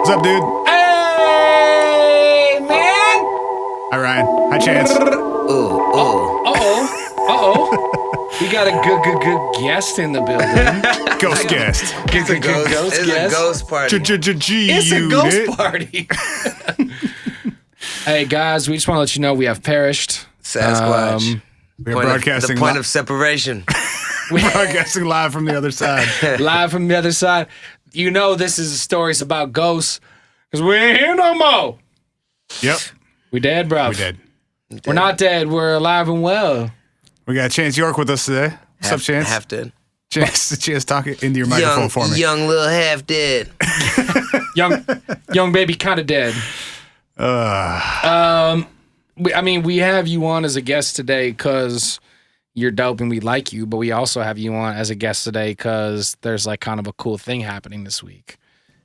What's up, dude? Hey, man! Hi, Ryan. Hi, Chance. We got a good guest in the building. Ghost guest. It's a ghost party. It's a ghost party. Hey, guys, we just want to let you know we have perished. Sasquatch. We're broadcasting. The point of separation. We're broadcasting live from the other side. Live from the other side. You know this is stories about ghosts because we ain't here no more. Yep. We dead, bro. We dead. We're not dead. We're alive and well. We got Chance York with us today. What's up, Chance? Half dead. Chance, talk into your microphone for me. Young little half dead. young baby, kind of dead. We have you on as a guest today because you're dope and we like you, but we also have you on as a guest today because there's like kind of a cool thing happening this week.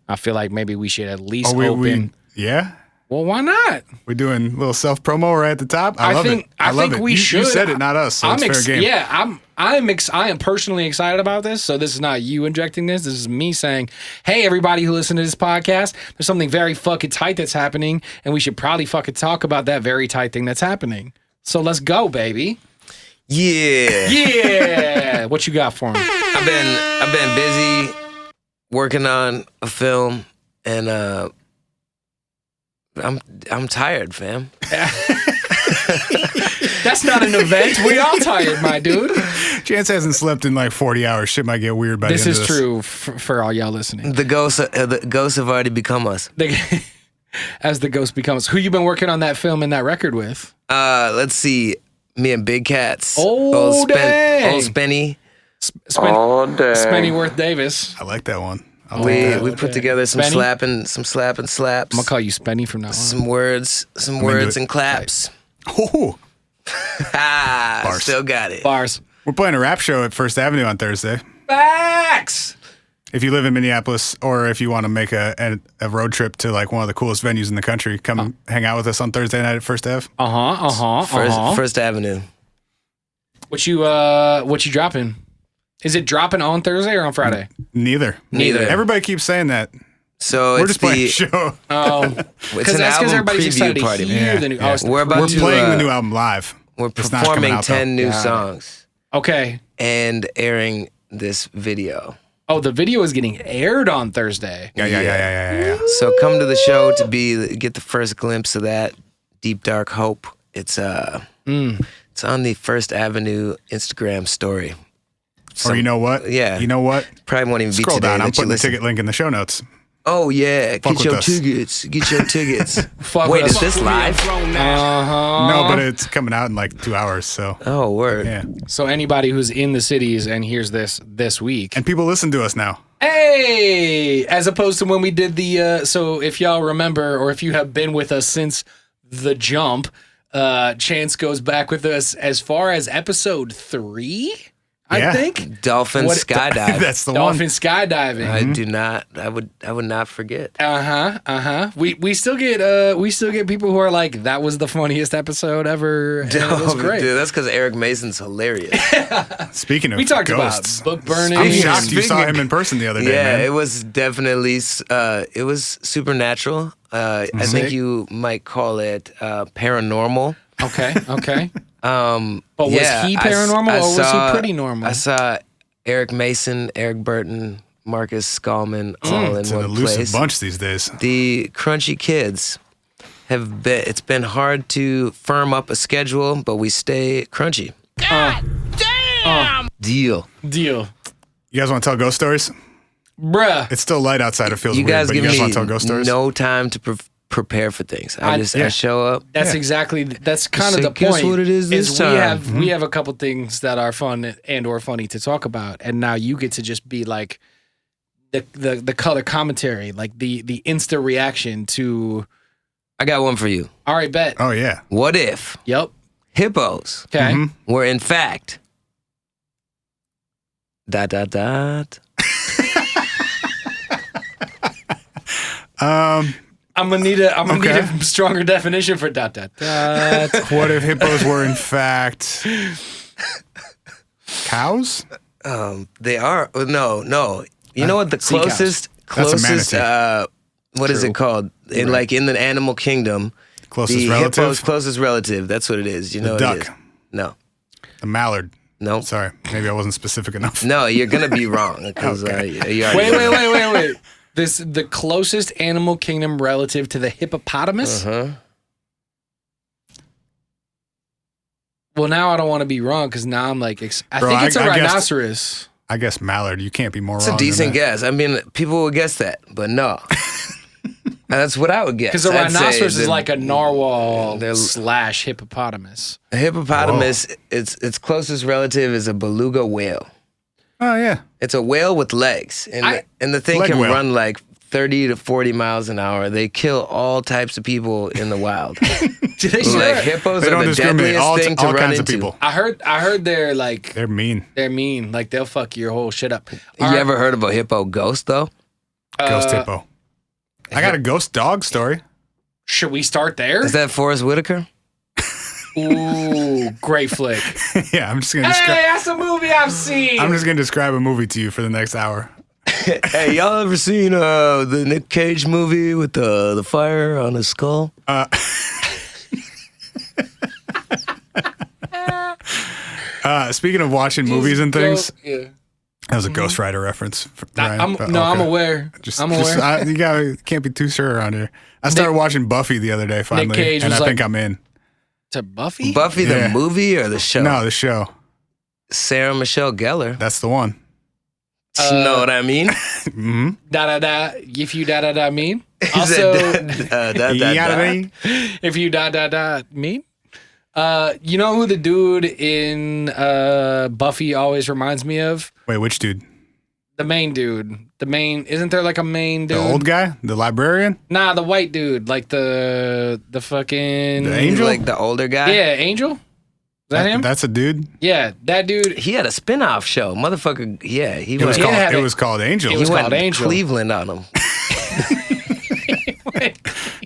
I feel like maybe we should at least open. Yeah? Well, why not? We're doing a little self-promo right at the top. I love it. I think we should. You said it, not us, so it's fair game. Yeah, I am personally excited about this, so this is not you injecting this. This is me saying, hey, everybody who listens to this podcast, there's something very fucking tight that's happening, and we should probably fucking talk about that very tight thing that's happening. So let's go, baby. Yeah. Yeah. What you got for me? I've been busy working on a film, and I'm tired, fam. That's not an event. We all tired, my dude. Chance hasn't slept in like 40 hours. Shit might get weird by the end of this. This is true for all y'all listening. The ghosts have already become us. As the ghost becomes. Who you been working on that film and that record with? Let's see. Me and Big Cats. Oh, old dang. Old Spenny. Spencer Wirth-Davis. I like that one. We put together some Spenny? slapping slaps. I'm gonna call you Spenny from now on. Some words and claps. Oh, Bars. Still got it. Bars. we're playing a rap show at First Avenue on Thursday. Facts. If you live in Minneapolis, or if you want to make a road trip to like one of the coolest venues in the country, come hang out with us on Thursday night at First Ave. First Avenue. What you dropping? Is it dropping on Thursday or on Friday? Neither. Everybody keeps saying that. So we're just playing a show. Oh, it's an album everybody's excited preview party. to hear the new. Yeah. We're playing the new album live. We're It's not coming performing out, 10 new Got it. songs Okay. and airing this video. Oh, the video is getting aired on Thursday. Yeah. So come to the show to get the first glimpse of that Deep Dark Hope. It's it's on the First Avenue Instagram story. Or you know what? Yeah. You know what? Probably won't even be Scroll today. down. I'm that you putting the listen. ticket link in the show notes. Oh yeah, Fuck get with your us. tickets. Get your tickets. Fuck Wait, with is us. this live? No, but it's coming out in like 2 hours. So Oh word. yeah, So anybody who's in the cities and hears this week, and people listen to us now. hey, as opposed to when we did the. So if y'all remember, or if you have been with us since the jump, Chance goes back with us as far as episode 3. Yeah. I think Dolphin skydive. That's the dolphin one. skydiving. I do not. I would not forget. We still get people who are like, that was the funniest episode ever. And it was great. Dude, that's because Eric Mason's hilarious. Speaking of We talked ghosts, about book burning. I'm Speaking- shocked you saw speaking- him in person the other day, Yeah, man. it was definitely. It was supernatural. I think Sick. you might call it paranormal. Okay. But But was he paranormal or was he pretty normal? I saw Eric Mason, Eric Burton, Marcus Skolman all in It's an one elusive place. bunch these days. The Crunchy Kids have been. It's been hard to firm up a schedule, but we stay crunchy. Deal. Deal. You guys want to tell ghost stories? Bruh. It's still light outside. It feels You weird, guys but give you guys me want to tell ghost stories? no time to prepare for things. I show up. That's Yeah. that's kind of Say, the guess point. what it is this time? We have a couple things that are fun and or funny to talk about, and now you get to just be like the color commentary, like the instant reaction to. I got one for you. All right, bet. Oh yeah. What if Yep. hippos Okay. were in fact ... I'm gonna need a Okay. stronger definition for ... What if hippos were in fact cows? They are no. You know what the Sea cows. closest That's a manatee. what is it called? Like in the animal kingdom, Closest relative? hippo's closest relative. That's what it is. You know the what it duck. is. No. The mallard. No. Sorry, maybe I wasn't specific enough. No, you're gonna be wrong because Wait. The closest animal kingdom relative to the hippopotamus? Well, now I don't want to be wrong because now I'm like, I think it's a rhinoceros. I guess mallard. You can't be more It's wrong. a decent guess. I mean, people would guess that, but no. That's what I would guess. Because a rhinoceros is like a narwhal / hippopotamus. A hippopotamus, its closest relative is a beluga whale. Oh, yeah. It's a whale with legs. And the thing can run like 30 to 40 miles an hour. They kill all types of people in the wild. Do they Like hippos They are don't the discriminate. deadliest thing to All run kinds into. of people. I heard they're like They're mean. they're mean. Like they'll fuck your whole shit up. You ever heard of a hippo ghost though? Ghost hippo. I got a ghost dog story. Should we start there? Is that Forrest Whitaker? Ooh, great flick. Yeah, I'm just gonna Hey, describe. that's a movie I've seen. I'm just gonna describe a movie to you for the next hour. Hey, y'all ever seen the Nick Cage movie with the fire on his skull? Speaking of watching movies and things, Yeah. that was a Ghost Rider reference. Ryan, I'm but aware. I'm aware. You can't be too sure around here. I started watching Buffy the other day finally, Cage and I was think I'm in. To Buffy? Buffy the movie or the show? No, the show. Sarah Michelle Gellar. That's the one. You know what I mean? Da da da. If you da da da mean. He Also, said, if you da da da mean. You know who the dude in Buffy always reminds me of? Wait, which dude? The main dude. Isn't there like a main dude? The old guy? The librarian? Nah, the white dude. Like the fucking. The angel? Like the older guy? Yeah, Angel? Is that him? That's a dude? Yeah, that dude. He had a spin-off show. Motherfucker, yeah. He It was, went, called, it was called Angel. It was he called went Angel. Cleveland on him.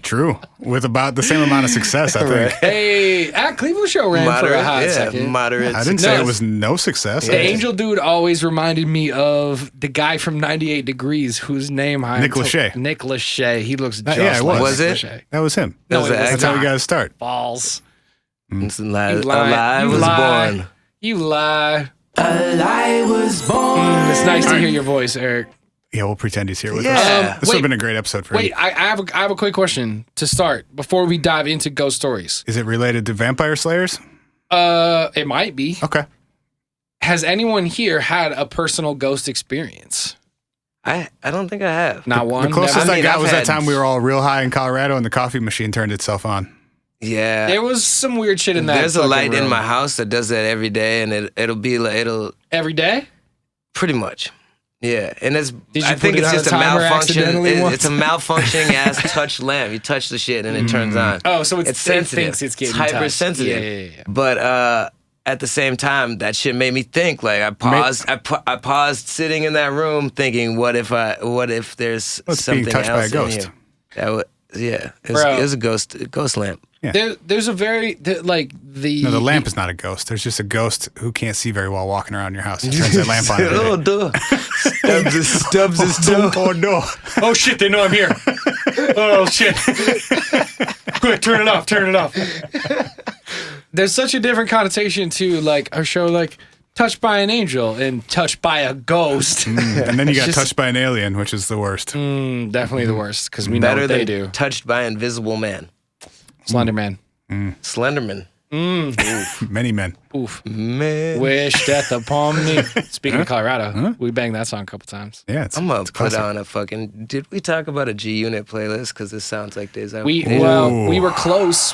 True. With about the same amount of success, I think. Hey, Cleveland show ran for a hot second. Moderate. I didn't say it was no success. The Angel dude always reminded me of the guy from 98 Degrees whose name I Nick Lachey. Nick Lachey. He looks just yeah, it was. like Was Nick it? Lachey. That was him. No, was it was the That's how not. we got to start. Balls. It's You alive lie. was born. You lie. A lie was born. It's nice to hear your voice, Eric. Yeah, we'll pretend he's here with Yeah. us. This would wait. have been a great episode for Wait, him. I have a quick question to start before we dive into ghost stories. Is it related to Vampire Slayers? It might be. Okay. Has anyone here had a personal ghost experience? I don't think I have. Not one. The closest never? I got I've was that had- time we were all real high in Colorado and the coffee machine turned itself on. Yeah. There was some weird shit in that. There's a fucking light in room. my house that does that every day, and it'll be like Every day? pretty much. Yeah, and it's. you I put think it it's on a just a timer malfunction. accidentally once? It's a malfunctioning ass touch lamp. You touch the shit and it turns on. Oh, so it sensitive. thinks it's getting hypersensitive. Yeah. But at the same time, that shit made me think. Like I paused. I paused sitting in that room, thinking, what if there's Well, it's something being touched by else a ghost. in here? That would. Yeah, it Bro. was a ghost lamp. There's a very like the No, the lamp is not a ghost. There's just a ghost who can't see very well walking around your house. He turns that lamp on. every Oh, day. duh. Stubs his toe. Oh, no. Oh shit, they know I'm here. Oh shit. Quick, turn it off. There's such a different connotation to like a show like Touched by an Angel and Touched by a Ghost. And then you got Just- touched by an alien, which is the worst. Definitely the worst because we know Better what than they do. touched by Invisible Man. Slender Man. Slenderman. Many men. Oof. Man. Wish death upon me. Speaking of Colorado, we banged that song a couple times. Yeah, I'm gonna it's put classic. on a fucking. Did we talk about a G Unit playlist? Because this sounds like Deja We Vu. we were close.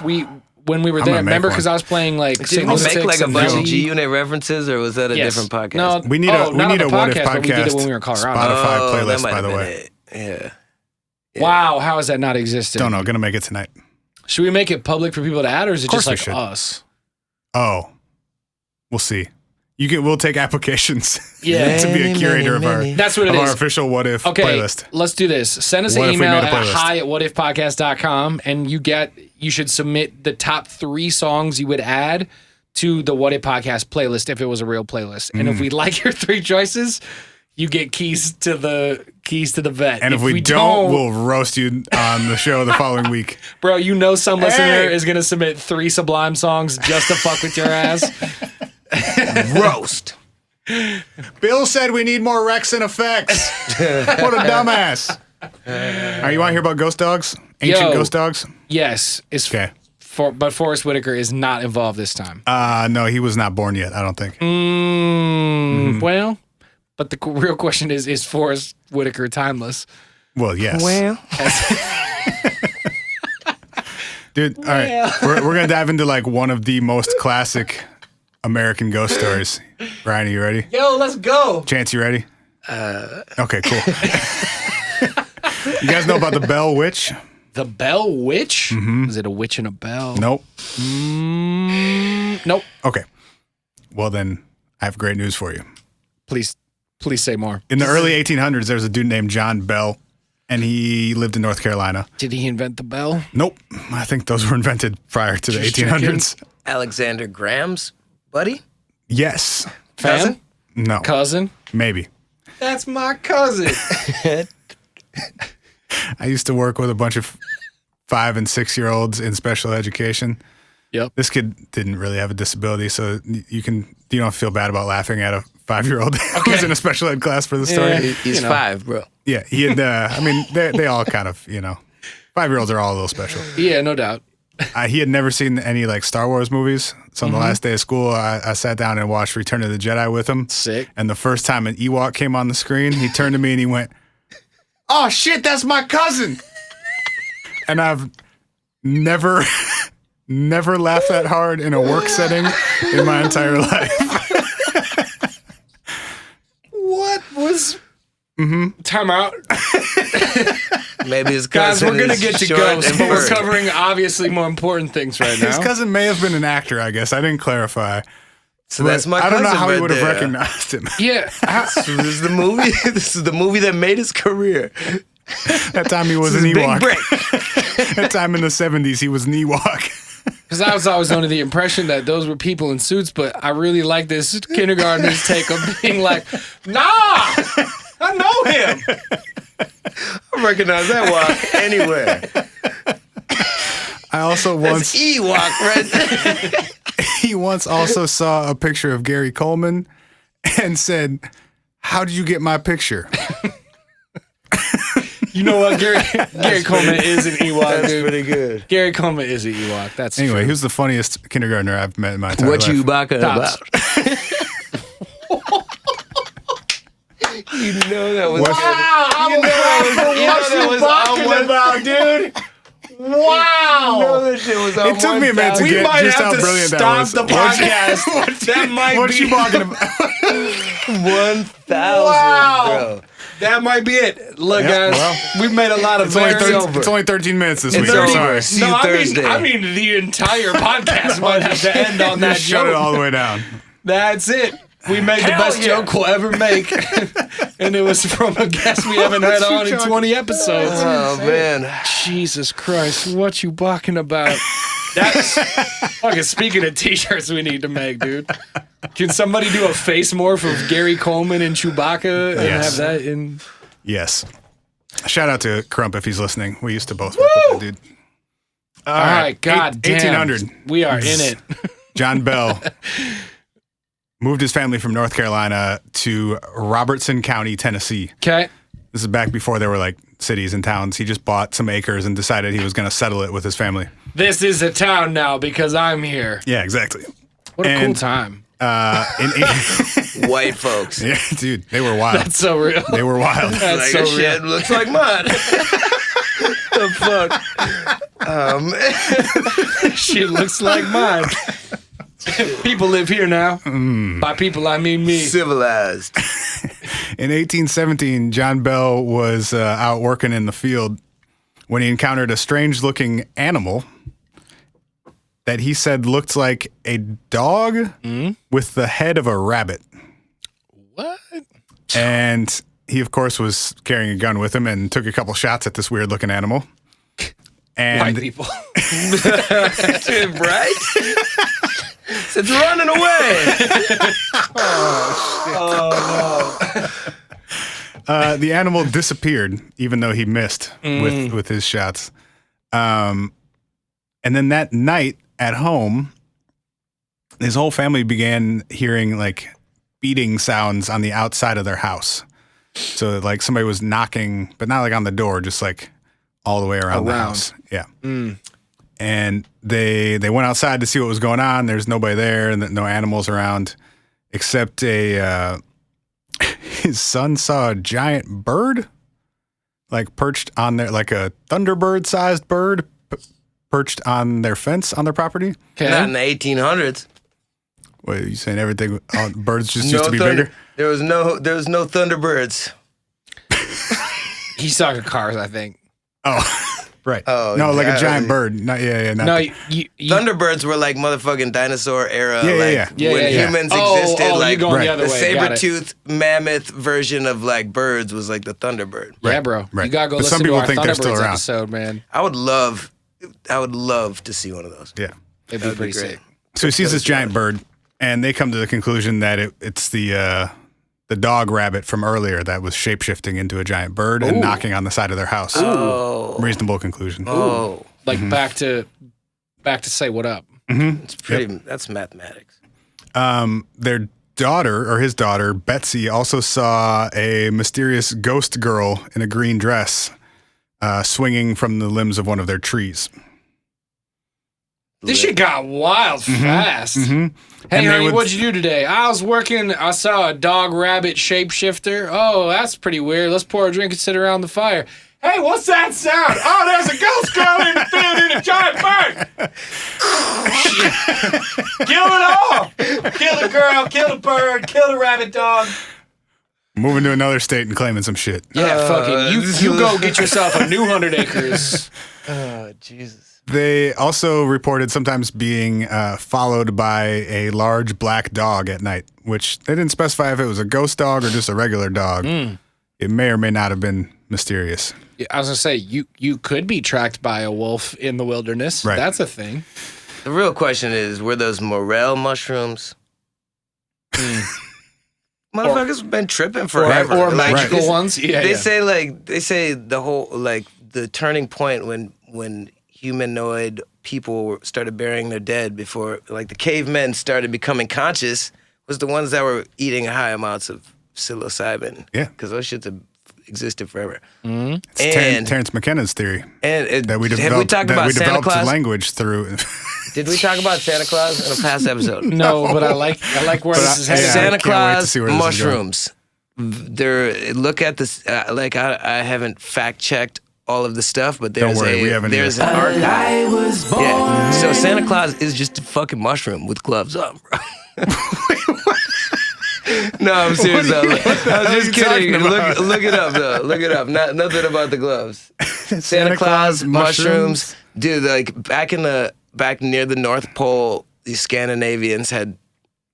When we were there, gonna make remember one. because I was playing like Did Saint we Louis make Six like a and bunch of Nelly. G Unit references, or was that a Yes. different podcast? No, We need a not on the What If but we did it when we were in podcast Colorado. Spotify that playlist, might by have the been way. it. Yeah. Wow, how has that not existed? Don't know. Gonna make it tonight. Should we make it public for people to add, or is it course just we like should. us? Oh, we'll see. We'll take applications. Yeah. to be a curator of our That's what it our is. official What If Okay, playlist. let's do this. Send us What an if we email made a at playlist? hi@whatifpodcast.com and you should submit the top 3 songs you would add to the What If Podcast playlist if it was a real playlist. And if we like your 3 choices, you get keys to the keys to the vet. And if we don't, we'll roast you on the show the following week. Bro, you know some listener is going to submit 3 Sublime songs just to fuck with your ass. Roast. Bill said we need more Rex and effects. What a dumbass. You want to hear about ghost dogs? Ancient ghost dogs? Yes. Okay. But Forrest Whitaker is not involved this time. No, he was not born yet, I don't think. Well, but the real question is Forrest Whitaker timeless? Well, yes. Well. Dude, all right. We're going to dive into like one of the most classic American ghost stories. Ryan, are you ready? Yo, let's go. Chance, you ready? Okay, cool. You guys know about the Bell Witch? The Bell Witch? Mm-hmm. Is it a witch and a bell? Nope. Nope. Okay. Well, then I have great news for you. Please say more. In the early 1800s, there was a dude named John Bell, and he lived in North Carolina. Did he invent the bell? Nope. I think those were invented prior to the 1800s. Alexander Graham's buddy? Yes. Cousin? No. Cousin? Maybe. That's my cousin. I used to work with a bunch of 5 and 6 year olds in special education. Yep. This kid didn't really have a disability, so you don't feel bad about laughing at a 5-year-old who's in a special ed class for the story. Yeah, he's 5, bro. Yeah, he had. They all kind of 5-year-olds are all a little special. Yeah, no doubt. He had never seen any like Star Wars movies, so on the last day of school, I sat down and watched Return of the Jedi with him. Sick. And the first time an Ewok came on the screen, he turned to me and he went, "Oh shit, that's my cousin!" And I've never laughed that hard in a work setting in my entire life. What was? Time out. Maybe his Guys, cousin we're going to is get to short ghosts, and but we're furry. covering obviously more important things right now. His cousin may have been an actor, I guess. I didn't clarify. So that's my I cousin. don't know how he right would have there. recognized him. Yeah. So this is the movie. This is the movie that made his career. That time he was This an is a big Ewok. break. That time in the 70s, he was an Ewok. Because I was always under the impression that those were people in suits, but I really like this kindergartner's take of being like, nah, I know him. I recognize that walk anywhere. I also That's Ewok right there. he once also saw a picture of Gary Coleman and said, "How did you get my picture?" You know what? Gary Coleman is an Ewok, That's dude. pretty good. Gary Coleman is an Ewok. That's Anyway, true. he was the funniest kindergartner I've met in my entire What life. you baka Tops. about? You know that was. What- about, dude? Wow. That shit was on It took me a minute to 1,000. get We might just have how to brilliant that stop was. the podcast. That might What be. you talking about? 1,000, Wow. bro. That might be it. Look, Yeah, guys, well, we've made a lot of It's only, very 30, it's only 13 minutes this It's week. over. I'm sorry. See you Thursday. I mean, the entire podcast might have to end on that Just shut it joke. all the way down. That's it. We made the best joke we'll ever make. And it was from a guest we haven't had on in 20 episodes. Oh, man. Jesus Christ, what you barking about? That's fucking speaking of t-shirts we need to make, dude. Can somebody do a face morph of Gary Coleman and Chewbacca and Yes. have that in? Yes. Shout out to Crump if he's listening. We used to both work with the dude. All right, God damn. 1800. We are in it. John Bell moved his family from North Carolina to Robertson County, Tennessee. Okay. This is back before there were like cities and towns. He just bought some acres and decided he was going to settle it with his family. This is a town now because I'm here. Yeah, exactly. What a cool And- time. White folks. Yeah, dude, they were wild. That's so real. They were wild. That's Like, so that real. shit looks like mine. The fuck? Shit looks like mine. People live here now. By people, I mean me. Civilized. In 1817, John Bell was out working in the field when he encountered a strange-looking animal that he said looked like a dog with the head of a rabbit. What? And he, of course, was carrying a gun with him and took a couple shots at this weird-looking animal. White And people. Right? It's running away. The animal disappeared, even though he missed with his shots. And then that night at home, his whole family began hearing like beating sounds on the outside of their house. So like somebody was knocking, but not like on the door, just like all the way around the house. Yeah. And they went outside to see what was going on. There's nobody there and no animals around, except his son saw a giant bird, like perched on there, like a thunderbird-sized bird, perched on their fence on their property. Okay. Not in the 1800s. What are you saying? Everything, birds just used to be bigger. There was no thunderbirds. He's talking cars, I think. Oh, right. Oh, no, like a giant bird. Thunderbirds were like motherfucking dinosaur era. When humans existed, like the other the way. saber-toothed mammoth version of like birds was like the thunderbird. Yeah, bro. Right. You gotta go listen to our Thunderbirds episode, man. I would love to see one of those. Yeah, it'd be pretty sick. So he sees this giant bird, and they come to the conclusion that it's the dog rabbit from earlier that was shapeshifting into a giant bird and knocking on the side of their house. Oh. Reasonable conclusion. Oh. Like back to say what up. Mm-hmm. It's pretty. Yep. That's mathematics. Their daughter, or his daughter, Betsy, also saw a mysterious ghost girl in a green dress swinging from the limbs of one of their trees. This shit got wild fast. Mm-hmm. Hey, honey, what'd you do today? I was working. I saw a dog rabbit shapeshifter. Oh, that's pretty weird. Let's pour a drink and sit around the fire. Hey, what's that sound? Oh, there's a ghost girl in the field in a giant bird. Kill it all. Kill the girl, kill the bird, kill the rabbit dog. Moving to another state and claiming some shit. Yeah, fucking. You go get yourself a new 100 acres. Oh, Jesus. They also reported sometimes being followed by a large black dog at night, which they didn't specify if it was a ghost dog or just a regular dog. It may or may not have been mysterious. Yeah, I was going to say, you could be tracked by a wolf in the wilderness. Right. That's a thing. The real question is, were those morel mushrooms? Motherfuckers have been tripping forever. Or magical ones. Yeah, they say the whole, like, the turning point when humanoid people started burying their dead before, like, the cavemen started becoming conscious was the ones that were eating high amounts of psilocybin. Yeah. Because those shits have existed forever. It's Terrence McKenna's theory. And that we have we talked about Santa Claus? Language through. Did we talk about Santa Claus in a past episode? No, but I like where this is headed. Santa Claus mushrooms. Look at this. Like I haven't fact checked all of the stuff, but there's an archive. I was born. Yeah. So Santa Claus is just a fucking mushroom with gloves on, bro. No, I'm serious though. I was just kidding. Look it up though. Look it up. Nothing about the gloves. Santa Claus mushrooms. Dude, like back near the North Pole, these Scandinavians had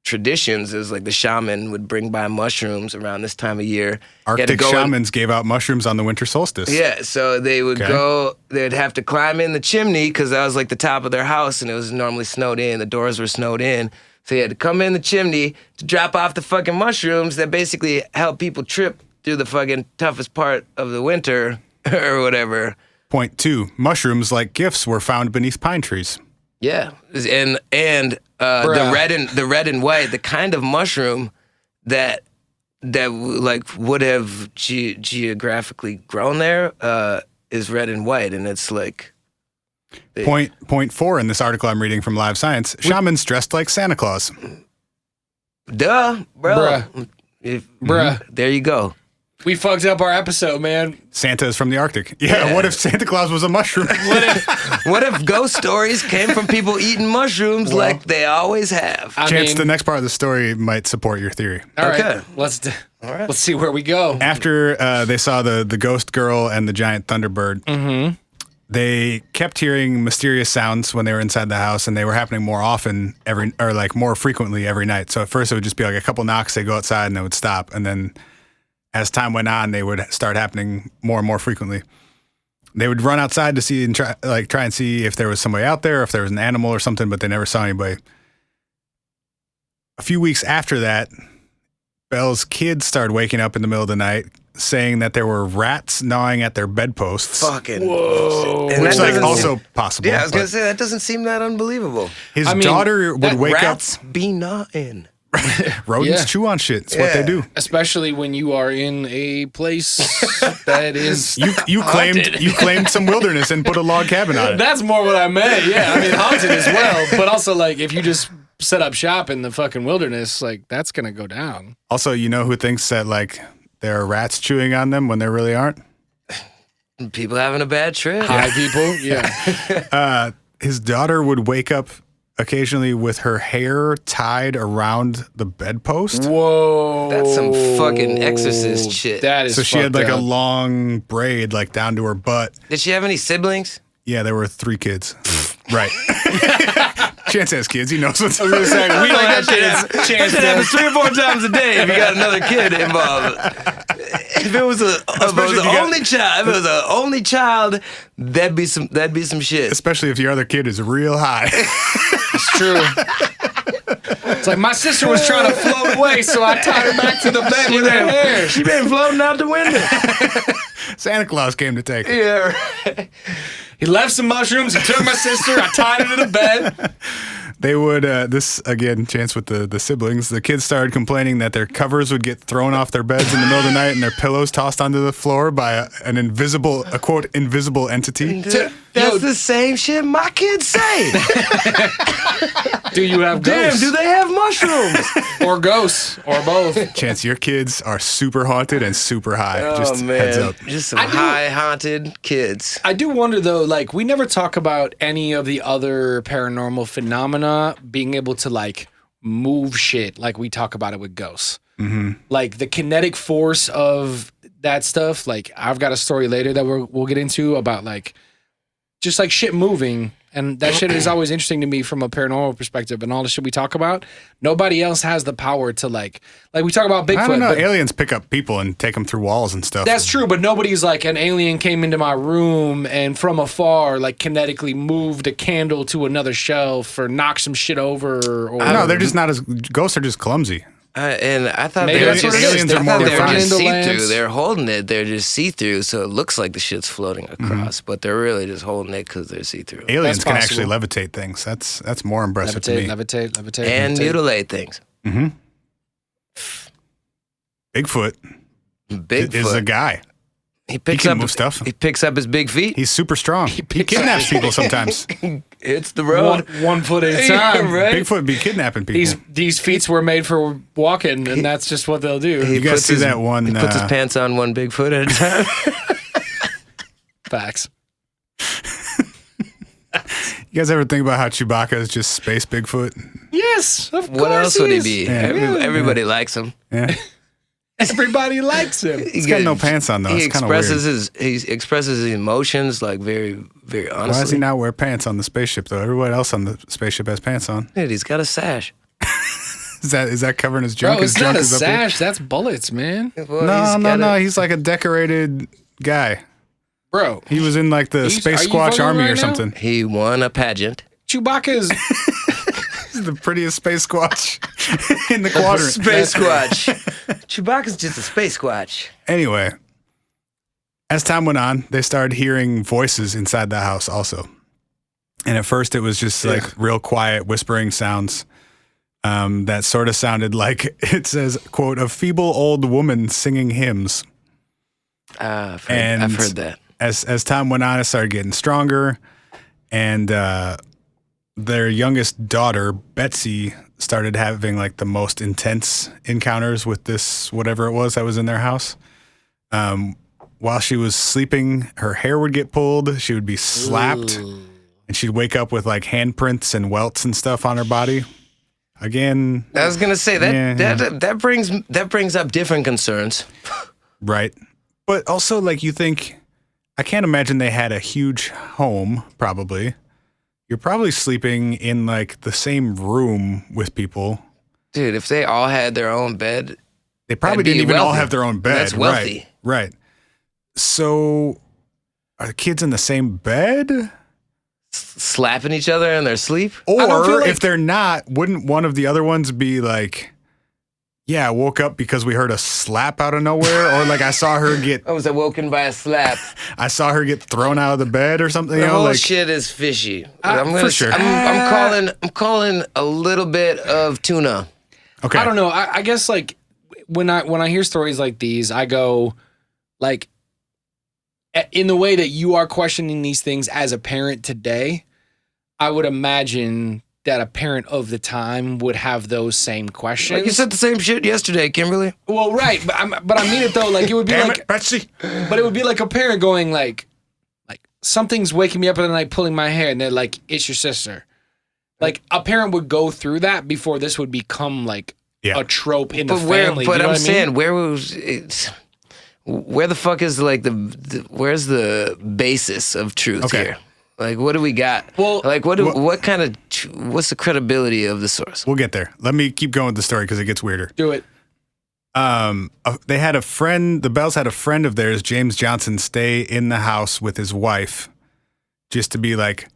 traditions. It was like the shaman would bring by mushrooms around this time of year. Arctic shamans gave out mushrooms on the winter solstice. Yeah, so they would they'd have to climb in the chimney because that was like the top of their house and it was normally snowed in. The doors were snowed in. So you had to come in the chimney to drop off the fucking mushrooms that basically help people trip through the fucking toughest part of the winter or whatever. Point 2, mushrooms like gifts were found beneath pine trees. Yeah, and the red and white, the kind of mushroom that like would have geographically grown there is red and white, and it's like. Point 4 in this article I'm reading from Live Science: shamans dressed like Santa Claus. Duh, bro. Bruh. There you go. We fucked up our episode, man. Santa is from the Arctic. Yeah. What if Santa Claus was a mushroom? What if ghost stories came from people eating mushrooms like they always have? The next part of the story might support your theory. All right. Let's see where we go. After they saw the ghost girl and the giant thunderbird, they kept hearing mysterious sounds when they were inside the house, and they were happening more often more frequently every night. So at first it would just be like a couple knocks, they go outside and they would stop, and then as time went on, they would start happening more and more frequently. They would run outside to see and try and see if there was somebody out there, or if there was an animal or something, but they never saw anybody. A few weeks after that, Belle's kids started waking up in the middle of the night saying that there were rats gnawing at their bedposts. Fucking. Whoa. And Which that like doesn't also seem- possible. Yeah, I was going but to say, that doesn't seem that unbelievable. his I mean, daughter would wake Rats be gnawing. up. Rodents Yeah. chew on shit. It's what they do. Especially when you are in a place that is You claimed some wilderness and put a log cabin on it. That's more what I meant. Yeah, I mean haunted as well, but also like if you just set up shop in the fucking wilderness, like that's gonna go down. Also, you know who thinks that like there are rats chewing on them when there really aren't? People having a bad trip. High people, yeah. His daughter would wake up occasionally with her hair tied around the bedpost. Whoa, That's some fucking exorcist shit. That is So she had fucked like a up. long braid like down to her butt. Did she have any siblings? Yeah, there were 3 kids. Right. Chance has kids. He knows what's We don't have That chance shit happens 3 or 4 times a day if you got another kid involved. If it was an only child, that'd be some shit. Especially if your other kid is real high. It's true. It's like my sister was trying to float away, so I tied her back to the bed with her hair. She been floating out the window. Santa Claus came to take her. Yeah, right. He left some mushrooms. He took my sister. I tied her to the bed. They would, this again, Chance with the siblings, the kids started complaining that their covers would get thrown off their beds in the middle of the night and their pillows tossed onto the floor by a quote, invisible entity. That's the same shit my kids say. Do you have Damn, ghosts? do they have mushrooms? Or ghosts, or both. Chance, your kids are super haunted and super high. Just Oh man, heads up. just some high haunted kids. I do wonder though, like we never talk about any of the other paranormal phenomena being able to like move shit like we talk about it with ghosts. Mm-hmm. Like the kinetic force of that stuff. Like I've got a story later that we'll get into about like just like shit moving. And that shit is always interesting to me from a paranormal perspective and all the shit we talk about. Nobody else has the power to like we talk about Bigfoot. I don't know. but Aliens pick up people and take them through walls and stuff. that's true, but nobody's like an alien came into my room and from afar like kinetically moved a candle to another shelf or knocked some shit over. Or No, they're just not as ghosts are just clumsy. And I thought Maybe they were that's what just it is. aliens They are more have they were refined. just candle see-through. lamps. They're holding it. They're just see-through, so it looks like the shit's floating across, but they're really just holding it because they're see-through. Aliens That's can actually possible. levitate things. That's more impressive to me. levitate, And levitate. mutilate things. Bigfoot Bigfoot. is a guy. He picks can up move stuff. He picks up his big feet. He's super strong. He kidnaps people sometimes. Hits the road. One foot at a time. Right? Bigfoot be kidnapping people. These feet were made for walking, and that's just what they'll do. You guys see that one? He puts his pants on one big foot at a time. Facts. You guys ever think about how Chewbacca is just space Bigfoot? Yes, of course. What else would he is. be? Yeah. Everybody likes him. Yeah. Everybody likes him. He's got no pants on though. He It's kind of weird. expresses his emotions like very, very honestly. Why does he not wear pants on the spaceship though? Everyone else on the spaceship has pants on. Dude, he's got a sash. Is that covering his junk? Bro, His it's junk not a is up here? sash. That's bullets, man. Well, No. He's like a decorated guy. Bro, He was in like the Are Space you Squatch fucking Army right or now? something. He won a pageant. Chewbacca is He's the prettiest Space Squatch in the quadrant. Space Squatch. Chewbacca's just a Space Squatch. Anyway, as time went on, they started hearing voices inside the house also. And at first it was just like real quiet whispering sounds that sort of sounded like, it says, quote, a feeble old woman singing hymns. I've heard that. As time went on, it started getting stronger. And their youngest daughter, Betsy, started having like the most intense encounters with this, whatever it was that was in their house. While she was sleeping, her hair would get pulled. She would be slapped. And she'd wake up with like handprints and welts and stuff on her body. Again, I was gonna say that Yeah. that brings up different concerns. right. But also, like, you think, I can't imagine they had a huge home, probably. You're probably sleeping in like the same room with people. Dude, if they all had their own bed, They probably That'd be didn't even all wealthy. have their own bed. That's wealthy. Right. So are the kids in the same bed? slapping each other in their sleep. Or don't feel like- if they're not, wouldn't one of the other ones be like Yeah, I woke up because we heard a slap out of nowhere, or like I saw her get. I was awoken by a slap. I saw her get thrown out of the bed or something. The whole shit is fishy. For sure. I'm calling a little bit of tuna. Okay. I don't know. I guess like when I hear stories like these, I go like in the way that you are questioning these things as a parent today, I would imagine that a parent of the time would have those same questions. Like you said the same shit yesterday, Kimberly. Well, right, but I mean it though. Like it would be Betsy. But it would be like a parent going like something's waking me up in the night, pulling my hair, and they're like, "It's your sister." Like a parent would go through that before this would become like a trope in the family. But I'm saying, where was it? Where the fuck is like where's the basis of truth here? Like, what do we got? Well, like, what's the credibility of the source? We'll get there. Let me keep going with the story because it gets weirder. Do it. They had a friend, the Bells had a friend of theirs, James Johnson, stay in the house with his wife just to be like,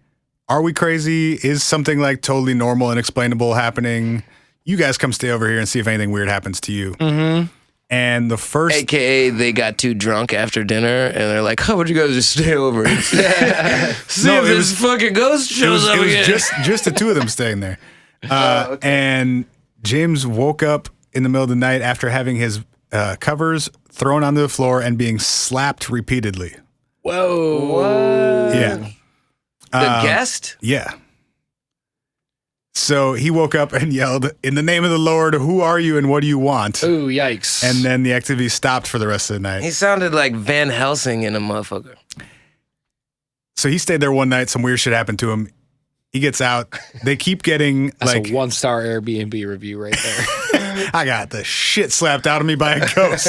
are we crazy? Is something like totally normal and explainable happening? You guys come stay over here and see if anything weird happens to you. Mm-hmm. And the first... AKA, they got too drunk after dinner, and they're like, how would you guys just stay over and see if this fucking ghost shows up again? It was just the two of them staying there. And James woke up in the middle of the night after having his covers thrown onto the floor and being slapped repeatedly. Whoa. What? Yeah. The guest? Yeah. So he woke up and yelled, "In the name of the Lord, who are you and what do you want?" Ooh, yikes. And then the activity stopped for the rest of the night. He sounded like Van Helsing in a motherfucker. So he stayed there one night. Some weird shit happened to him. He gets out. They keep getting That's like a 1-star Airbnb review right there. I got the shit slapped out of me by a ghost.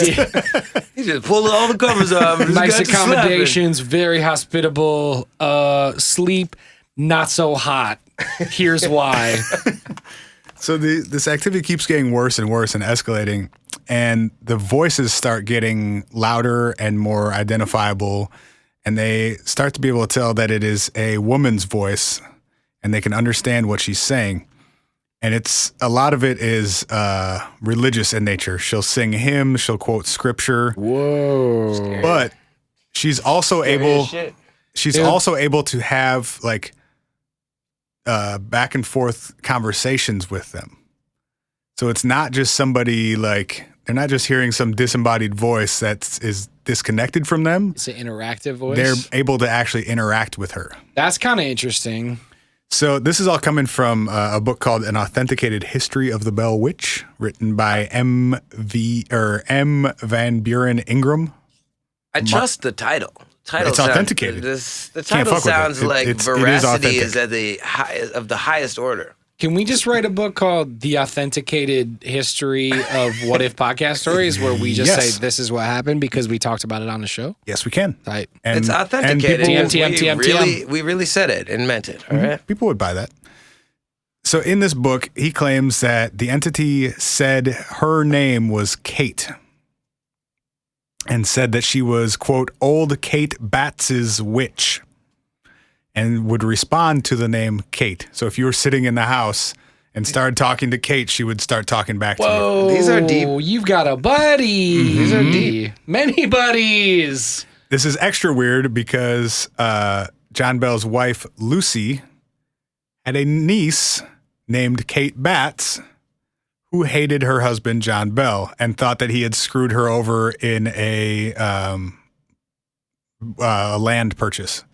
He just pulled all the covers off. Nice accommodations, very hospitable. Sleep, not so hot. Here's why. So this activity keeps getting worse and worse and escalating, and the voices start getting louder and more identifiable, and they start to be able to tell that it is a woman's voice, and they can understand what she's saying. And a lot of it is religious in nature. She'll sing hymns, she'll quote scripture. Whoa! Scary. But she's also able to have like back and forth conversations with them. So it's not just somebody like they're not just hearing some disembodied voice that is disconnected from them. It's an interactive voice. They're able to actually interact with her. That's kind of interesting. So this is all coming from a book called An Authenticated History of the Bell Witch, written by M. Van Buren Ingram. I trust the title. It's authenticated. The title sounds like veracity is at the highest order. Can we just write a book called The Authenticated History of What If Podcast Stories, where we just say this is what happened because we talked about it on the show? Yes, we can. Right. And, it's authenticated. TM. We really said it and meant it. All right. People would buy that. So in this book, he claims that the entity said her name was Kate and said that she was, quote, old Kate Batts's witch, and would respond to the name Kate. So if you were sitting in the house and started talking to Kate, she would start talking back to you. These are deep. You've got a buddy. Mm-hmm. These are deep. Many buddies. This is extra weird because John Bell's wife, Lucy, had a niece named Kate Batts who hated her husband, John Bell, and thought that he had screwed her over in a land purchase.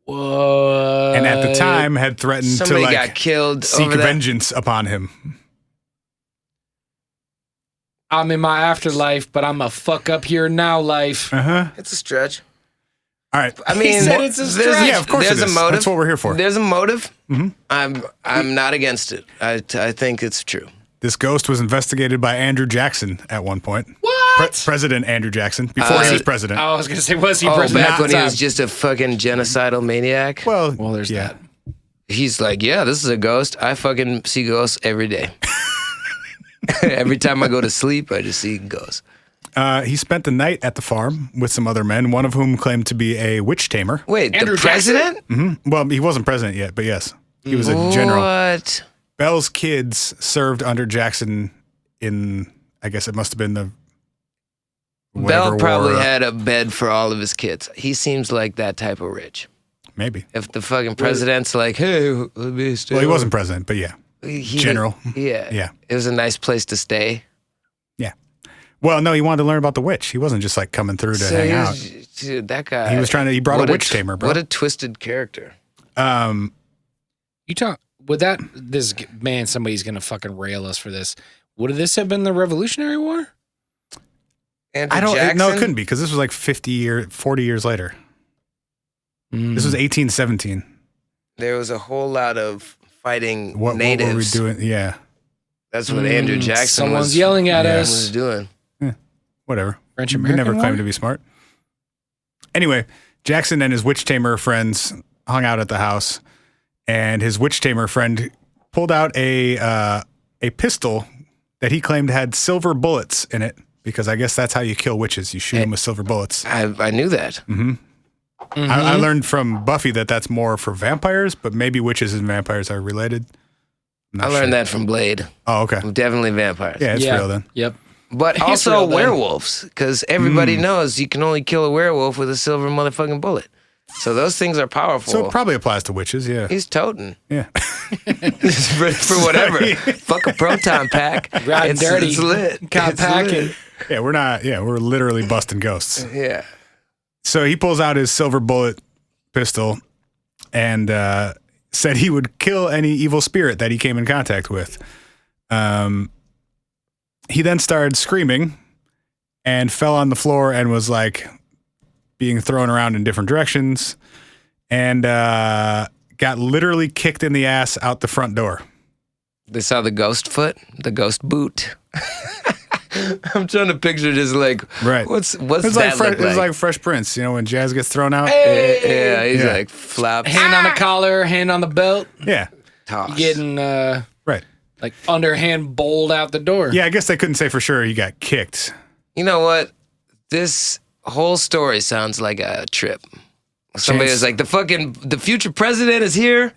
What? And at the time had threatened Somebody to got killed seek over that. vengeance upon him. I'm in my afterlife, but I'm a fuck up here now life. Uh-huh. It's a stretch. All right. I mean, He said it's a stretch. Yeah, of course there's it is. a motive. That's what we're here for. There's a motive. Mm-hmm. I'm not against it. I think it's true. This ghost was investigated by Andrew Jackson at one point. What? President Andrew Jackson, before he was president. I was going to say, was he Oh, president back at when the he time? was just a fucking genocidal maniac. Well, There's that. He's like, yeah, this is a ghost. I fucking see ghosts every day. Every time I go to sleep, I just see ghosts. He spent the night at the farm with some other men, one of whom claimed to be a witch tamer. Wait, Andrew the president? Mm-hmm. Well, he wasn't president yet, but yes, he was a general. What? Bell's kids served under Jackson in I guess it must have been the. Bell probably had a bed for all of his kids. He seems like that type of rich. Maybe. If the fucking president's like, hey, let me stay. Well, he wasn't president, but yeah. General. Yeah. It was a nice place to stay. Yeah. Well, no, he wanted to learn about the witch. He wasn't just like coming through to hang out. Dude, that guy. He brought a witch tamer, bro. What a twisted character. You talk with that. This man, somebody's gonna fucking rail us for this. Would this have been the Revolutionary War? Jackson? No, it couldn't be because this was like 40 years later. This was 1817. There was a whole lot of fighting What natives. were we doing? Yeah. That's what Andrew Jackson Someone's yelling at us. was doing. Whatever. French We American never War? claimed to be smart. Anyway, Jackson and his witch tamer friends hung out at the house, and his witch tamer friend pulled out a pistol that he claimed had silver bullets in it, because I guess that's how you kill witches. You shoot them with silver bullets. I knew that. I learned from Buffy that that's more for vampires, but maybe witches and vampires are related. I learned that from Blade. Oh, okay. Definitely vampires. Yeah, it's real then. Yep. But also werewolves, because everybody knows you can only kill a werewolf with a silver motherfucking bullet. So those things are powerful. So it probably applies to witches, yeah. He's toting. Yeah. for whatever. Fuck a proton pack. Riding dirty. It's lit. Got packing. Yeah, we're literally busting ghosts. Yeah. So he pulls out his silver bullet pistol and said he would kill any evil spirit that he came in contact with. He then started screaming and fell on the floor and was like being thrown around in different directions and got literally kicked in the ass out the front door. They saw the ghost foot, the ghost boot. I'm trying to picture just like, right. What's It's that look like? It's like Fresh Prince, when Jazz gets thrown out. Yeah, he's like flaps. Hand on the collar, hand on the belt. Yeah. Toss. Getting right. like underhand bowled out the door. Yeah, I guess they couldn't say for sure he got kicked. You know what? This whole story sounds like a trip. Somebody was like, the future president is here.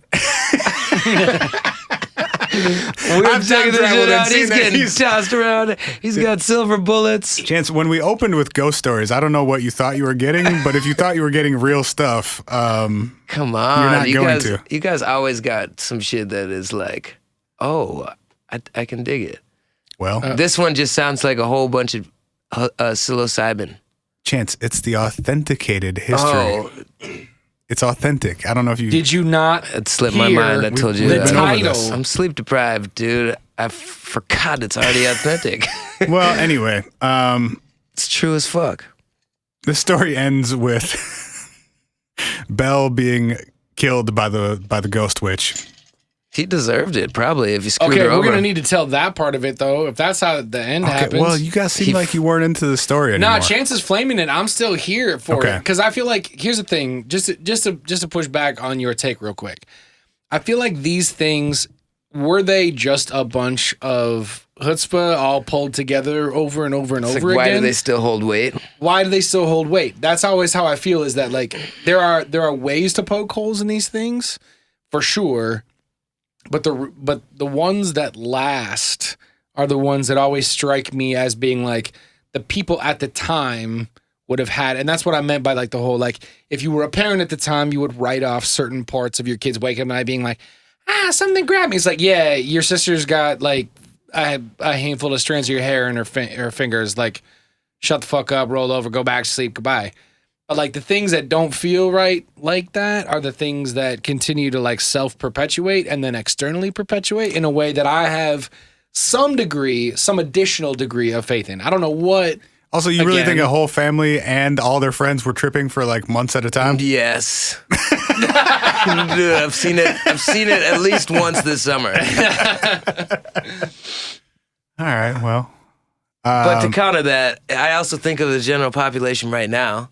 We're taking this shit out. He's getting tossed around. He's got silver bullets. Chance, when we opened with ghost stories, I don't know what you thought you were getting, but if you thought you were getting real stuff, come on, you're not going to. You guys always got some shit that is like, oh, I can dig it. Well, this one just sounds like a whole bunch of psilocybin. Chance, it's the authenticated history. Oh. It's authentic. I don't know if you... Did you not It slipped my mind. I told you the that. title? I'm sleep deprived, dude. I forgot it's already authentic. Well, anyway. It's true as fuck. The story ends with Belle being killed by the ghost witch. He deserved it, probably, if he screwed her Okay, over. we're gonna need to tell that part of it though. If that's how the end happens. Well, you guys seem like you weren't into the story anymore. Nah, Chance is flaming it. I'm still here for it because I feel like here's the thing. Just to push back on your take real quick. I feel like these things were they just a bunch of chutzpah all pulled together over and over and over again? Why do they still hold weight? Why do they still hold weight? That's always how I feel. Is that like there are ways to poke holes in these things, for sure. But the ones that last are the ones that always strike me as being like the people at the time would have had, and that's what I meant by like the whole like if you were a parent at the time, you would write off certain parts of your kids waking up at night being like, something grabbed me. It's like, yeah, your sister's got like a handful of strands of your hair in her fingers. Like, shut the fuck up, roll over, go back to sleep, goodbye. But like the things that don't feel right like that are the things that continue to like self-perpetuate and then externally perpetuate in a way that I have some additional degree of faith in. I don't know what. Also, you really think a whole family and all their friends were tripping for like months at a time? Yes. Dude, I've seen it at least once this summer. All right, well. But to counter that, I also think of the general population right now.